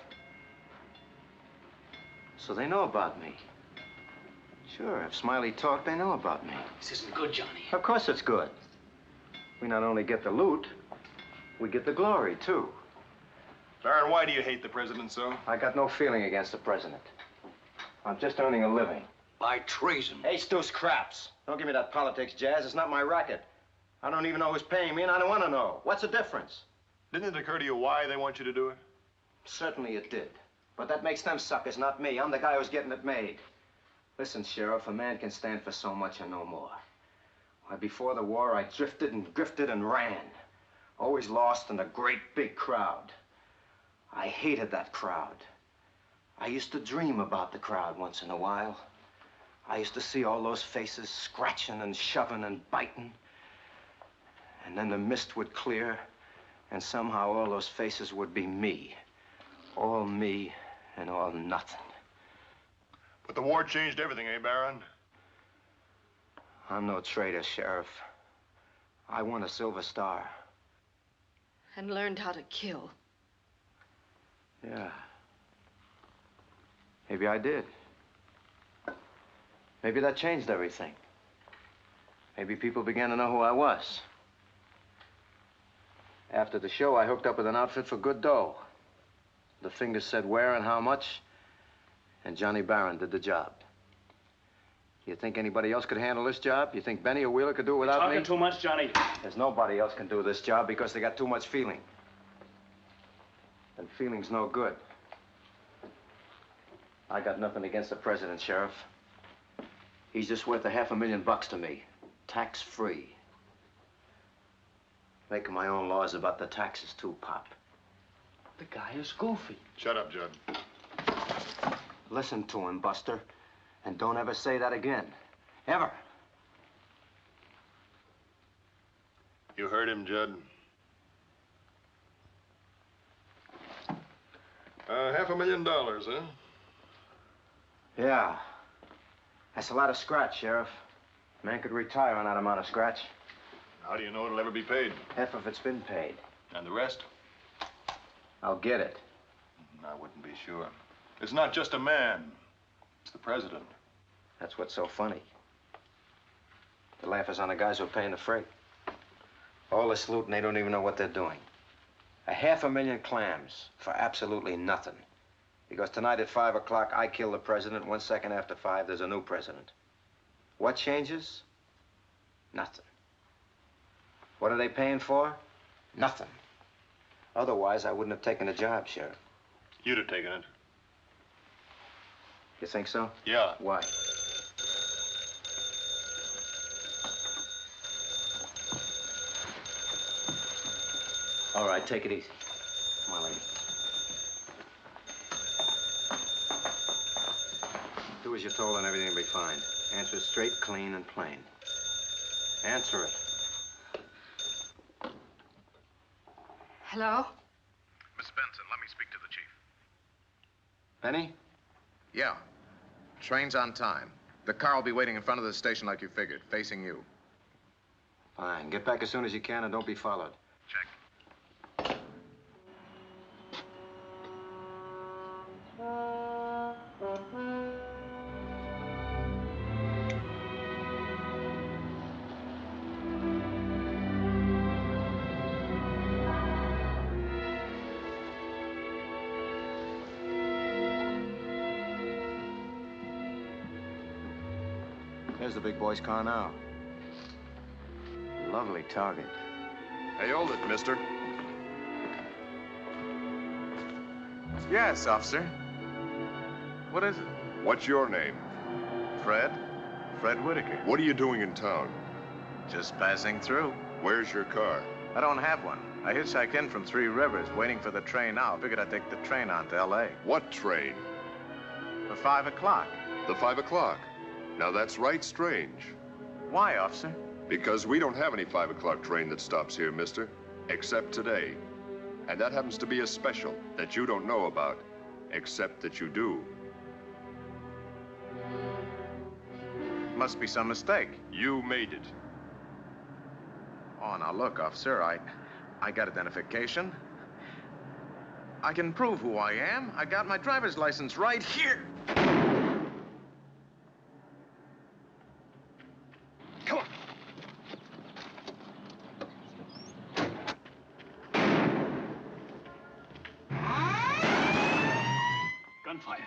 So they know about me. Sure, if Smiley talked, they know about me. This isn't good, Johnny. Of course it's good. We not only get the loot, we get the glory, too. Baron, why do you hate the president so? I got no feeling against the president. I'm just earning a living. By treason. Hey, Stu's craps. Don't give me that politics jazz. It's not my racket. I don't even know who's paying me, and I don't want to know. What's the difference? Didn't it occur to you why they want you to do it? Certainly it did. But that makes them suckers, not me. I'm the guy who's getting it made. Listen, Sheriff, a man can stand for so much and no more. Why, before the war, I drifted and grifted and ran. Always lost in a great big crowd. I hated that crowd. I used to dream about the crowd once in a while. I used to see all those faces scratching and shoving and biting. And then the mist would clear, and somehow all those faces would be me. All me and all nothing. But the war changed everything, eh, Baron? I'm no traitor, Sheriff. I won a Silver Star. And learned how to kill. Yeah. Maybe I did. Maybe that changed everything. Maybe people began to know who I was. After the show, I hooked up with an outfit for good dough. The fingers said where and how much, and Johnny Barron did the job. You think anybody else could handle this job? You think Benny or Wheeler could do it without me? Talking too much, Johnny. There's nobody else can do this job because they got too much feeling. And feeling's no good. I got nothing against the president, Sheriff. He's just worth $500,000 to me, tax-free. Making my own laws about the taxes, too, Pop. The guy is goofy. Shut up, Judd. Listen to him, Buster, and don't ever say that again. Ever. You heard him, Judd. $500,000, huh? Yeah. That's a lot of scratch, Sheriff. Man could retire on that amount of scratch. How do you know it'll ever be paid? Half of it's been paid. And the rest? I'll get it. I wouldn't be sure. It's not just a man. It's the president. That's what's so funny. The laugh is on the guys who are paying the freight. All this loot and they don't even know what they're doing. $500,000 clams for absolutely nothing. Because tonight at 5 o'clock, I kill the president. 1 second after 5, there's a new president. What changes? Nothing. What are they paying for? Nothing. Otherwise, I wouldn't have taken the job, Sheriff. You'd have taken it. You think so? Yeah. Why? All right, take it easy. Come on, lady. Do as you're told and everything will be fine. Answer straight, clean, and plain. Answer it. Hello? Miss Benson, let me speak to the chief. Benny? Yeah. Train's on time. The car will be waiting in front of the station like you figured, facing you. Fine. Get back as soon as you can and don't be followed. Check. There's the big boy's car now. Lovely target. Hey, hold it, mister. Yes, officer. What is it? What's your name? Fred? Fred Whitaker. What are you doing in town? Just passing through. Where's your car? I don't have one. I hitchhiked in from Three Rivers, waiting for the train now. Figured I'd take the train on to L.A. What train? For 5 o'clock. The 5 o'clock. Now, that's right strange. Why, officer? Because we don't have any 5 o'clock train that stops here, mister. Except today. And that happens to be a special that you don't know about. Except that you do. Must be some mistake. You made it. Oh, now look, officer, I got identification. I can prove who I am. I got my driver's license right here. Come on. gunfire.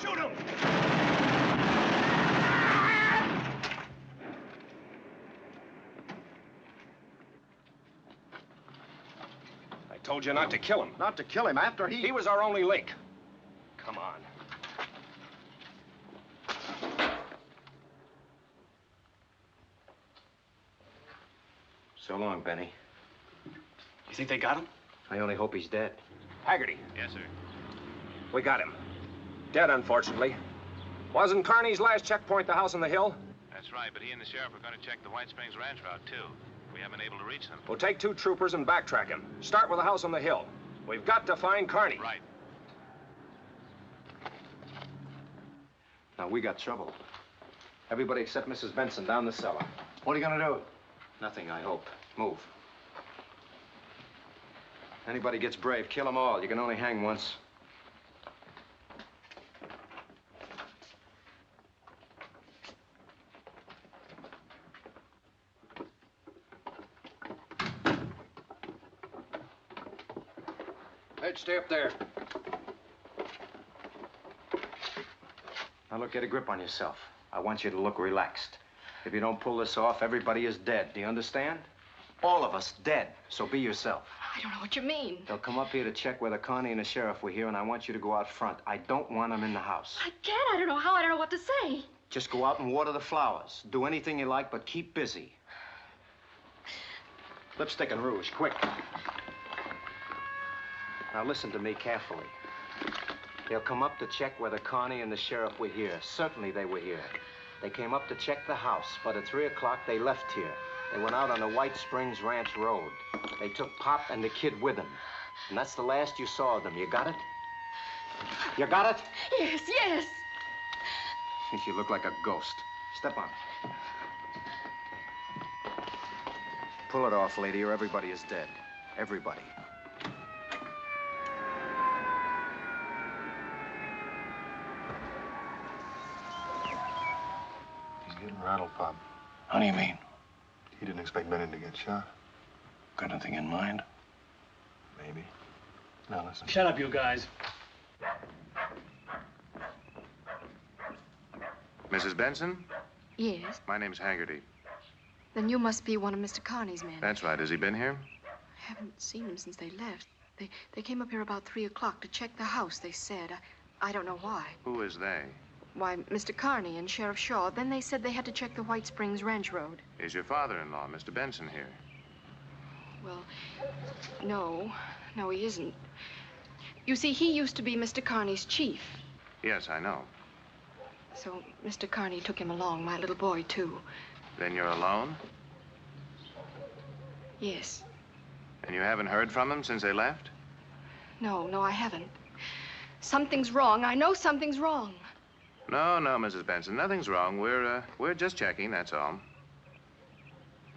Shoot him! I told you not to kill him. Not to kill him after he... He was our only link. Come on. So long, Benny. You think they got him? I only hope he's dead. Haggerty. Yes, sir. We got him. Dead, unfortunately. Wasn't Carney's last checkpoint the house on the hill? That's right, but he and the sheriff are going to check the White Springs Ranch route, too. We haven't been able to reach them. We'll take 2 troopers and backtrack him. Start with the house on the hill. We've got to find Carney. Right. Now, we got trouble. Everybody except Mrs. Benson down the cellar. What are you gonna do? Nothing, I hope. Move. Anybody gets brave, kill them all. You can only hang once. Ed, stay up there. Now, look, get a grip on yourself. I want you to look relaxed. If you don't pull this off, everybody is dead. Do you understand? All of us dead. So be yourself. I don't know what you mean. They'll come up here to check whether Connie and the sheriff were here, and I want you to go out front. I don't want them in the house. I can't. I don't know how. I don't know what to say. Just go out and water the flowers. Do anything you like, but keep busy. Lipstick and rouge, quick. Now listen to me carefully. They'll come up to check whether Connie and the sheriff were here. Certainly they were here. They came up to check the house, but at 3 o'clock they left here. They went out on the White Springs Ranch Road. They took Pop and the kid with them. And that's the last you saw of them. You got it? You got it? Yes, yes. You look like a ghost. Step on it. Pull it off, lady, or everybody is dead. Everybody. He's getting rattled, Pop. How do you mean? He didn't expect Benny to get shot. Got anything in mind? Maybe. Now listen. Shut up, you guys. Mrs. Benson? Yes. My name's Haggerty. Then you must be one of Mr. Carney's men. That's right. Has he been here? I haven't seen him since they left. They came up here about 3 o'clock to check the house, they said. I don't know why. Who is they? Why, Mr. Carney and Sheriff Shaw. Then they said they had to check the White Springs Ranch Road. Is your father-in-law, Mr. Benson, here? Well, no. No, he isn't. You see, he used to be Mr. Carney's chief. Yes, I know. So Mr. Carney took him along, my little boy, too. Then you're alone? Yes. And you haven't heard from them since they left? No, I haven't. Something's wrong. I know something's wrong. No, Mrs. Benson, nothing's wrong. We're just checking, that's all.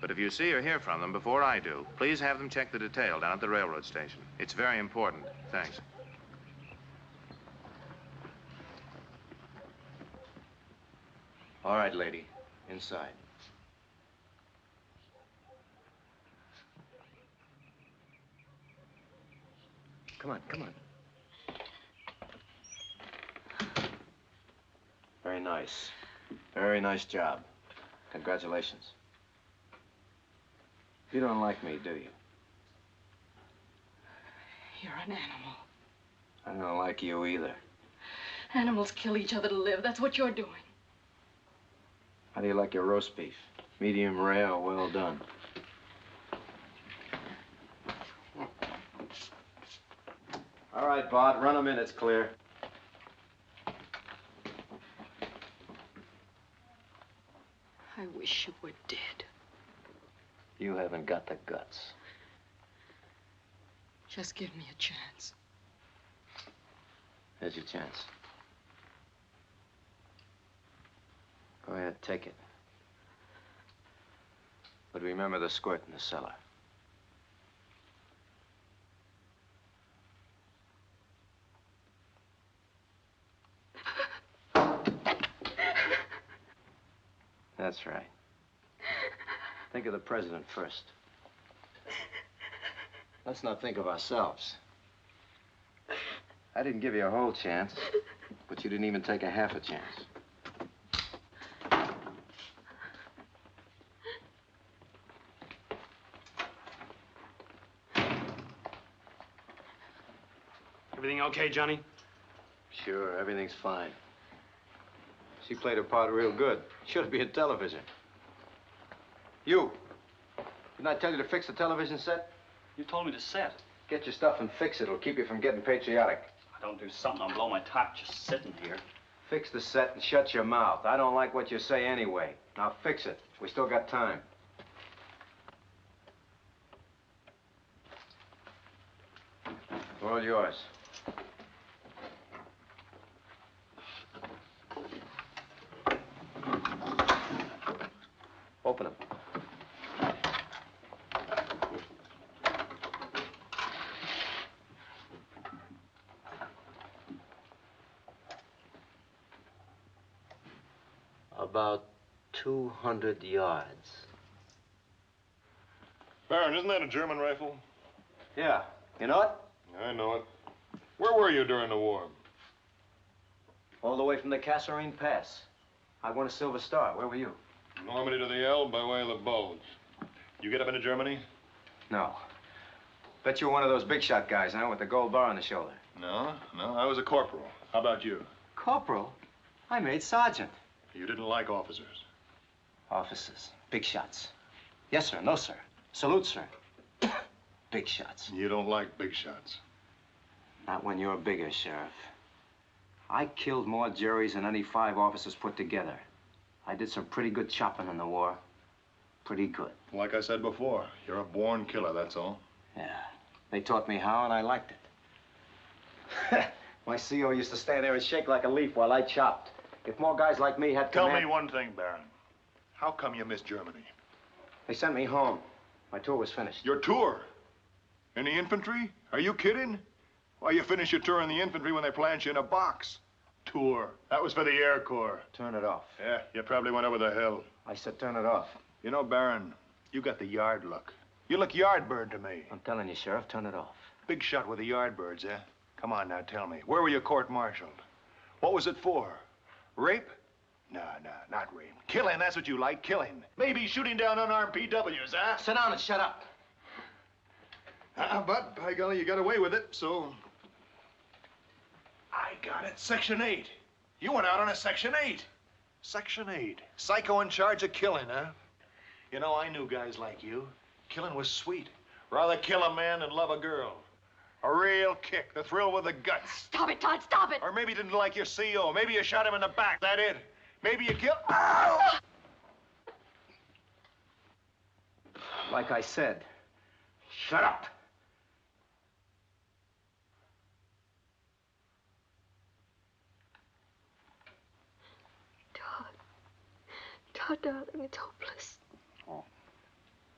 But if you see or hear from them before I do, please have them check the detail down at the railroad station. It's very important. Thanks. All right, lady. Inside. Come on, come on. Very nice. Very nice job. Congratulations. You don't like me, do you? You're an animal. I don't like you either. Animals kill each other to live. That's what you're doing. How do you like your roast beef? Medium rare or well done? All right, Bart, run them in. It's clear. I wish you were dead. You haven't got the guts. Just give me a chance. Here's your chance. Go ahead, take it. But remember the squirt in the cellar. That's right. Think of the president first. Let's not think of ourselves. I didn't give you a whole chance, but you didn't even take a half a chance. Everything okay, Johnny? Sure, everything's fine. She played her part real good. Should be in television. You. Didn't I tell you to fix the television set? You told me to set. Get your stuff and fix it. It'll keep you from getting patriotic. I don't do something, I'll blow my top just sitting here. Fix the set and shut your mouth. I don't like what you say anyway. Now fix it. We still got time. They're all yours. Open them. About 200 yards. Baron, isn't that a German rifle? Yeah. You know it? I know it. Where were you during the war? All the way from the Kasserine Pass. I won a Silver Star. Where were you? Normandy to the Elbe by way of the Bulge. You get up into Germany? No. Bet you were one of those big shot guys, huh? With the gold bar on the shoulder. No, I was a corporal. How about you? Corporal? I made sergeant. You didn't like officers? Officers. Big shots. Yes, sir. No, sir. Salute, sir. Big shots. You don't like big shots. Not when you're bigger, Sheriff. I killed more Jerrys than any 5 officers put together. I did some pretty good chopping in the war. Pretty good. Like I said before, you're a born killer, that's all. Yeah. They taught me how, and I liked it. My CO used to stand there and shake like a leaf while I chopped. If more guys like me had Tell command... me one thing, Baron. How come you missed Germany? They sent me home. My tour was finished. Your tour? In the infantry? Are you kidding? Why, you finish your tour in the infantry when they plant you in a box. Tour. That was for the Air Corps. Turn it off. Yeah, you probably went over the hill. I said turn it off. You know, Baron, you got the yard look. You look yardbird to me. I'm telling you, Sheriff, turn it off. Big shot with the yardbirds, eh? Come on now, tell me. Where were you court-martialed? What was it for? Rape? No, not rape. Killing, that's what you like, killing. Maybe shooting down unarmed PWs, huh? Sit down and shut up. But, by golly, you got away with it, so... I got it. Section 8. You went out on a Section 8. Section 8. Psycho in charge of killing, huh? You know, I knew guys like you. Killing was sweet. Rather kill a man than love a girl. A real kick, the thrill with the guts. Stop it, Todd, stop it! Or maybe you didn't like your CO. Maybe you shot him in the back, that it? Maybe you killed... Ow! Like I said, shut up. Todd, darling, it's hopeless. Oh,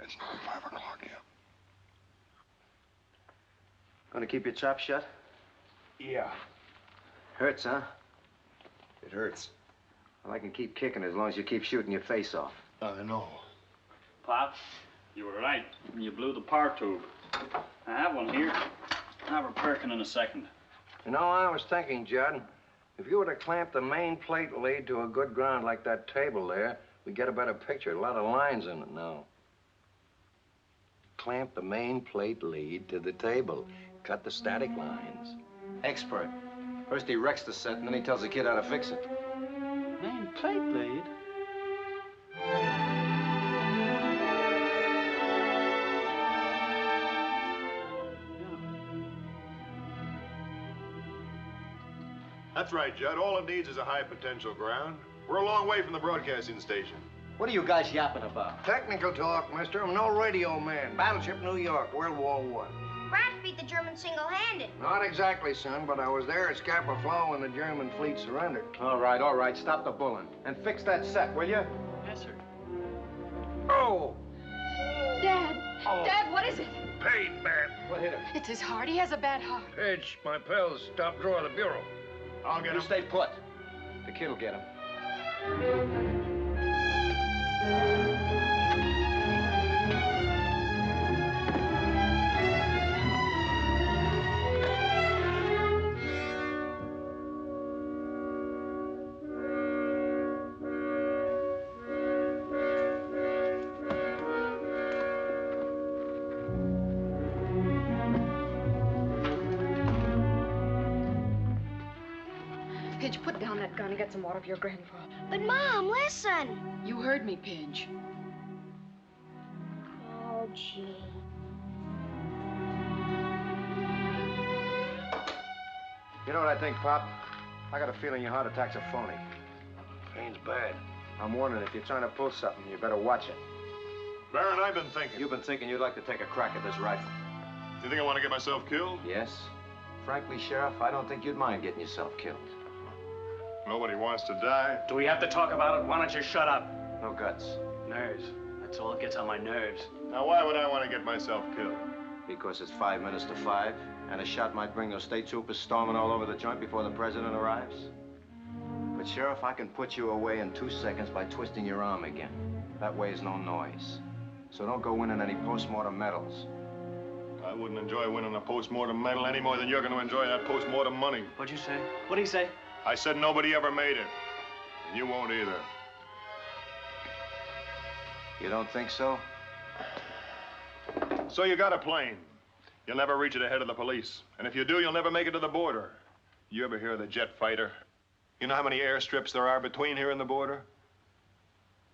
it's not 5 o'clock yet. Gonna keep your trap shut? Yeah. Hurts, huh? It hurts. Well, I can keep kicking as long as you keep shooting your face off. I know. Pop, you were right. You blew the power tube. I have one here. I'll have her perking in a second. You know, I was thinking, Judd, if you were to clamp the main plate lead to a good ground like that table there, we'd get a better picture. A lot of lines in it now. Clamp the main plate lead to the table. Cut the static lines. Expert. First he wrecks the set, and then he tells the kid how to fix it. Main plate lead? That's right, Judd. All it needs is a high potential ground. We're a long way from the broadcasting station. What are you guys yapping about? Technical talk, mister. I'm no radio man. Battleship New York, World War I. Brad beat the Germans single-handed. Not exactly, son, but I was there at Scapa Flow when the German fleet surrendered. All right. Stop the bulling. And fix that set, will you? Yes, sir. Oh! Dad! Oh. Dad, what is it? Pain, man. What hit him? It's his heart. He has a bad heart. Pidge, my pals, top drawer of the bureau. I'll get You him. stay put. The kid will get him. Pidge, put down that gun and get some water for your grandfather. But, Mom, listen. You heard me, Pidge. Oh, gee. You know what I think, Pop? I got a feeling your heart attack's a phony. Pain's bad. I'm warning, if you're trying to pull something, you better watch it. Baron, I've been thinking. You've been thinking you'd like to take a crack at this rifle. Do you think I want to get myself killed? Yes. Frankly, Sheriff, I don't think you'd mind getting yourself killed. Nobody wants to die. Do we have to talk about it? Why don't you shut up? No guts. Nerves. That's all that gets on my nerves. Now, why would I want to get myself killed? Because it's 5 minutes to 5, and a shot might bring those state troopers storming all over the joint before the president arrives. But, Sheriff, I can put you away in 2 seconds by twisting your arm again. That weighs no noise. So don't go winning any post-mortem medals. I wouldn't enjoy winning a post-mortem medal any more than you're going to enjoy that post-mortem money. What'd you say? What'd he say? I said nobody ever made it. And you won't either. You don't think so? So you got a plane. You'll never reach it ahead of the police. And if you do, you'll never make it to the border. You ever hear of the jet fighter? You know how many airstrips there are between here and the border?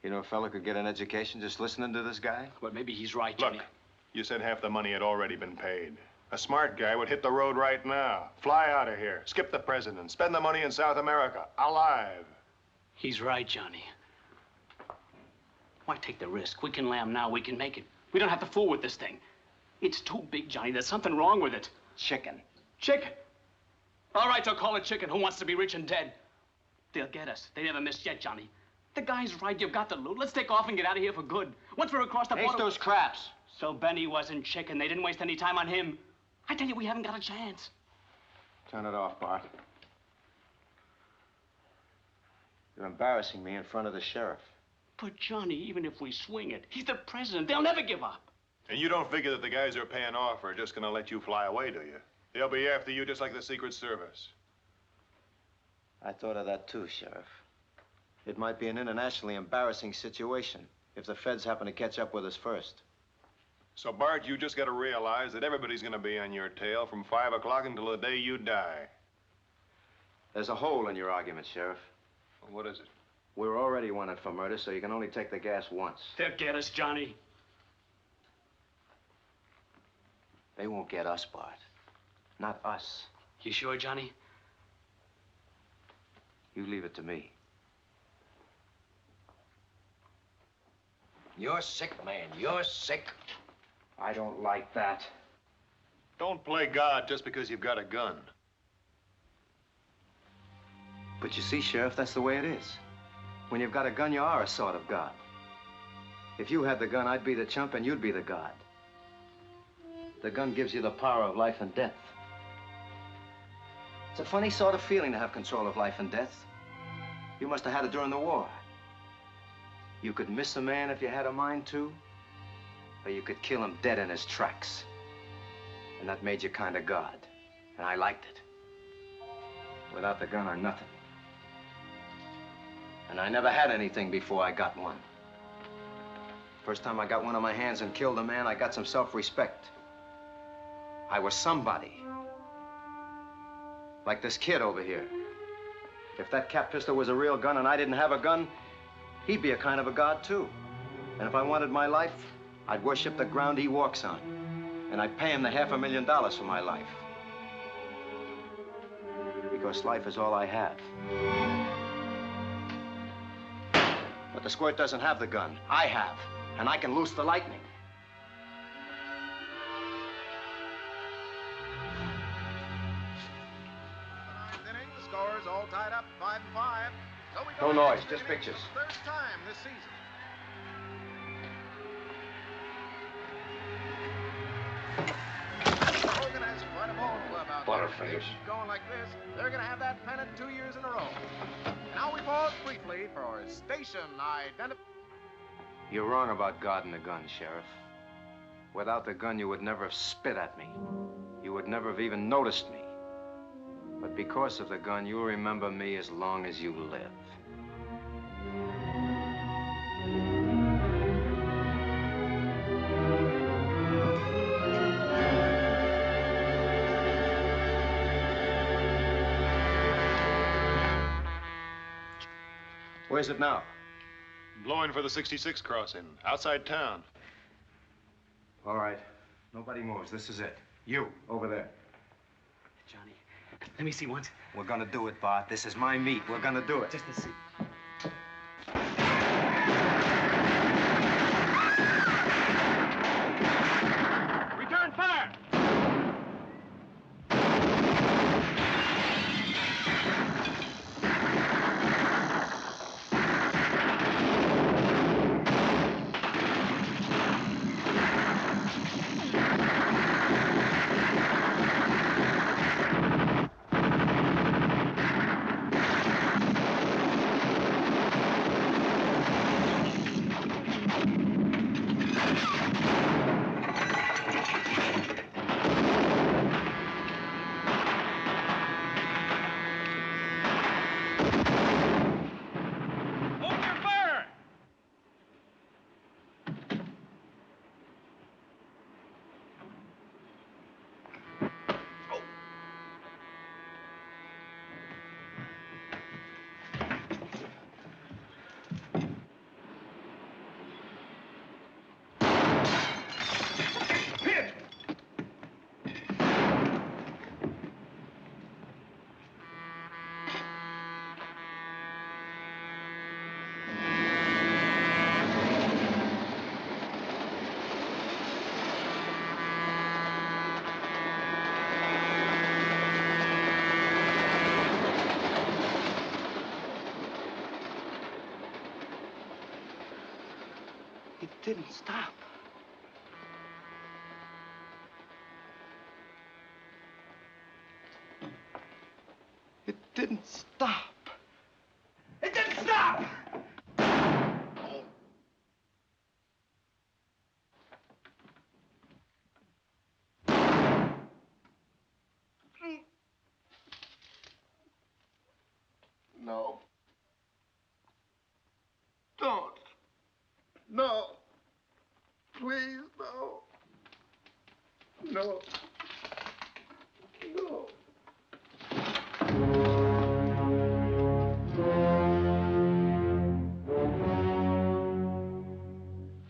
You know a fella could get an education just listening to this guy? Well, maybe he's right, Johnny. Look, you said half the money had already been paid. A smart guy would hit the road right now, fly out of here, skip the president, spend the money in South America, alive. He's right, Johnny. Why take the risk? We can lamb now, we can make it. We don't have to fool with this thing. It's too big, Johnny. There's something wrong with it. Chicken. Chicken? All right, so call it chicken. Who wants to be rich and dead? They'll get us. They never missed yet, Johnny. The guy's right. You've got the loot. Let's take off and get out of here for good. Once we're across the border... those craps. So Benny wasn't chicken. They didn't waste any time on him. I tell you, we haven't got a chance. Turn it off, Bart. You're embarrassing me in front of the sheriff. But, Johnny, even if we swing it, he's the president. They'll never give up. And you don't figure that the guys who are paying off are just gonna let you fly away, do you? They'll be after you just like the Secret Service. I thought of that too, Sheriff. It might be an internationally embarrassing situation if the feds happen to catch up with us first. So, Bart, you just gotta realize that everybody's gonna be on your tail from 5 o'clock until the day you die. There's a hole in your argument, Sheriff. Well, what is it? We're already wanted for murder, so you can only take the gas once. They'll get us, Johnny. They won't get us, Bart. Not us. You sure, Johnny? You leave it to me. You're sick, man. You're sick. I don't like that. Don't play God just because you've got a gun. But you see, Sheriff, that's the way it is. When you've got a gun, you are a sort of God. If you had the gun, I'd be the chump and you'd be the God. The gun gives you the power of life and death. It's a funny sort of feeling to have control of life and death. You must have had it during the war. You could miss a man if you had a mind to, or you could kill him dead in his tracks. And that made you kind of God. And I liked it. Without the gun, I'm nothing. And I never had anything before I got one. First time I got one in my hands and killed a man, I got some self-respect. I was somebody. Like this kid over here. If that cap pistol was a real gun and I didn't have a gun, he'd be a kind of a god, too. And if I wanted my life, I'd worship the ground he walks on. And I'd pay him the $500,000 for my life. because life is all I have. But the squirt doesn't have the gun. I have, and I can loose the lightning. The score is all tied up, 5-5. So we No go noise, just pictures. Third time this season. Hogan has quite a ball club out there. Butterfingers. Keep going like this, they're going to have that pennant 2 years in a row. Now we pause briefly for station identification. You're wrong about guarding the gun, Sheriff. Without the gun, you would never have spit at me. You would never have even noticed me. But because of the gun, you'll remember me as long as you live. Where's it now? Blowing for the 66 crossing, outside town. All right. Nobody moves. This is it. You, over there. Johnny, let me see once. We're gonna do it, Bart. This is my meat. We're gonna do it. Just to see. Return fire! It didn't stop. It didn't stop. It didn't stop! No. Don't. No. Please, no. No. No.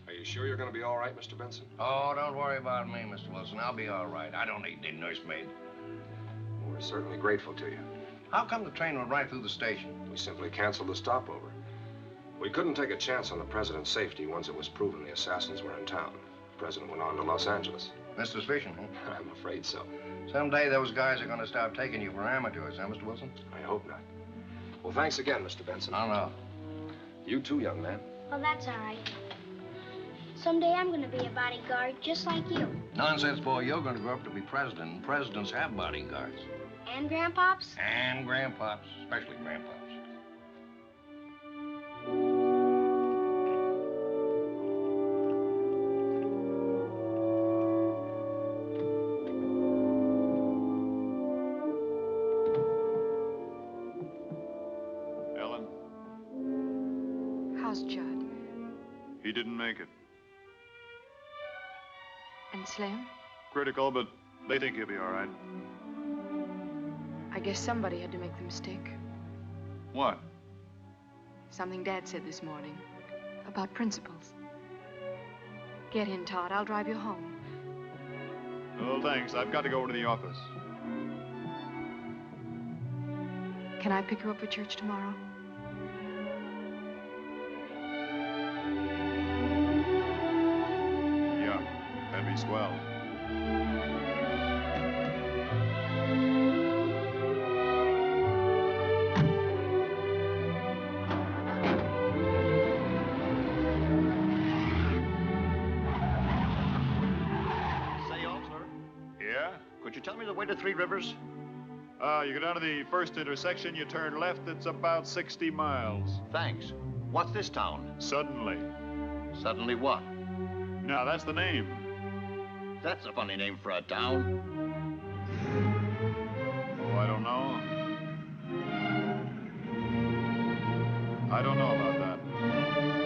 Are you sure you're going to be all right, Mr. Benson? Oh, don't worry about me, Mr. Wilson. I'll be all right. I don't need any nursemaid. We're certainly grateful to you. How come the train went right through the station? We simply canceled the stopover. We couldn't take a chance on the president's safety once it was proven the assassins were in town. The president went on to Los Angeles. Mr. Suspicion, huh? I'm afraid so. Someday those guys are going to start taking you for amateurs, huh, Mr. Wilson? I hope not. Well, thanks again, Mr. Benson. I know. You too, young man. Well, that's all right. Someday I'm going to be a bodyguard just like you. Nonsense, boy. You're going to grow up to be president, and presidents have bodyguards. And grandpops? And grandpops, especially grandpops. Ellen, How's Judd? he didn't make it. And Slim? Critical, but they think he'll be all right. I guess somebody had to make the mistake. What? Something Dad said this morning about principles. Get in, Todd. I'll drive you home. Oh, thanks. I've got to go over to the office. Can I pick you up for church tomorrow? Yeah, that'd be swell. Say, officer, Yeah? could you tell me the way to Three Rivers? You go down to the first intersection, you turn left, it's about 60 miles. Thanks. What's this town? Suddenly. Suddenly what? Now, that's the name. That's a funny name for a town. Oh, I don't know. I don't know about that.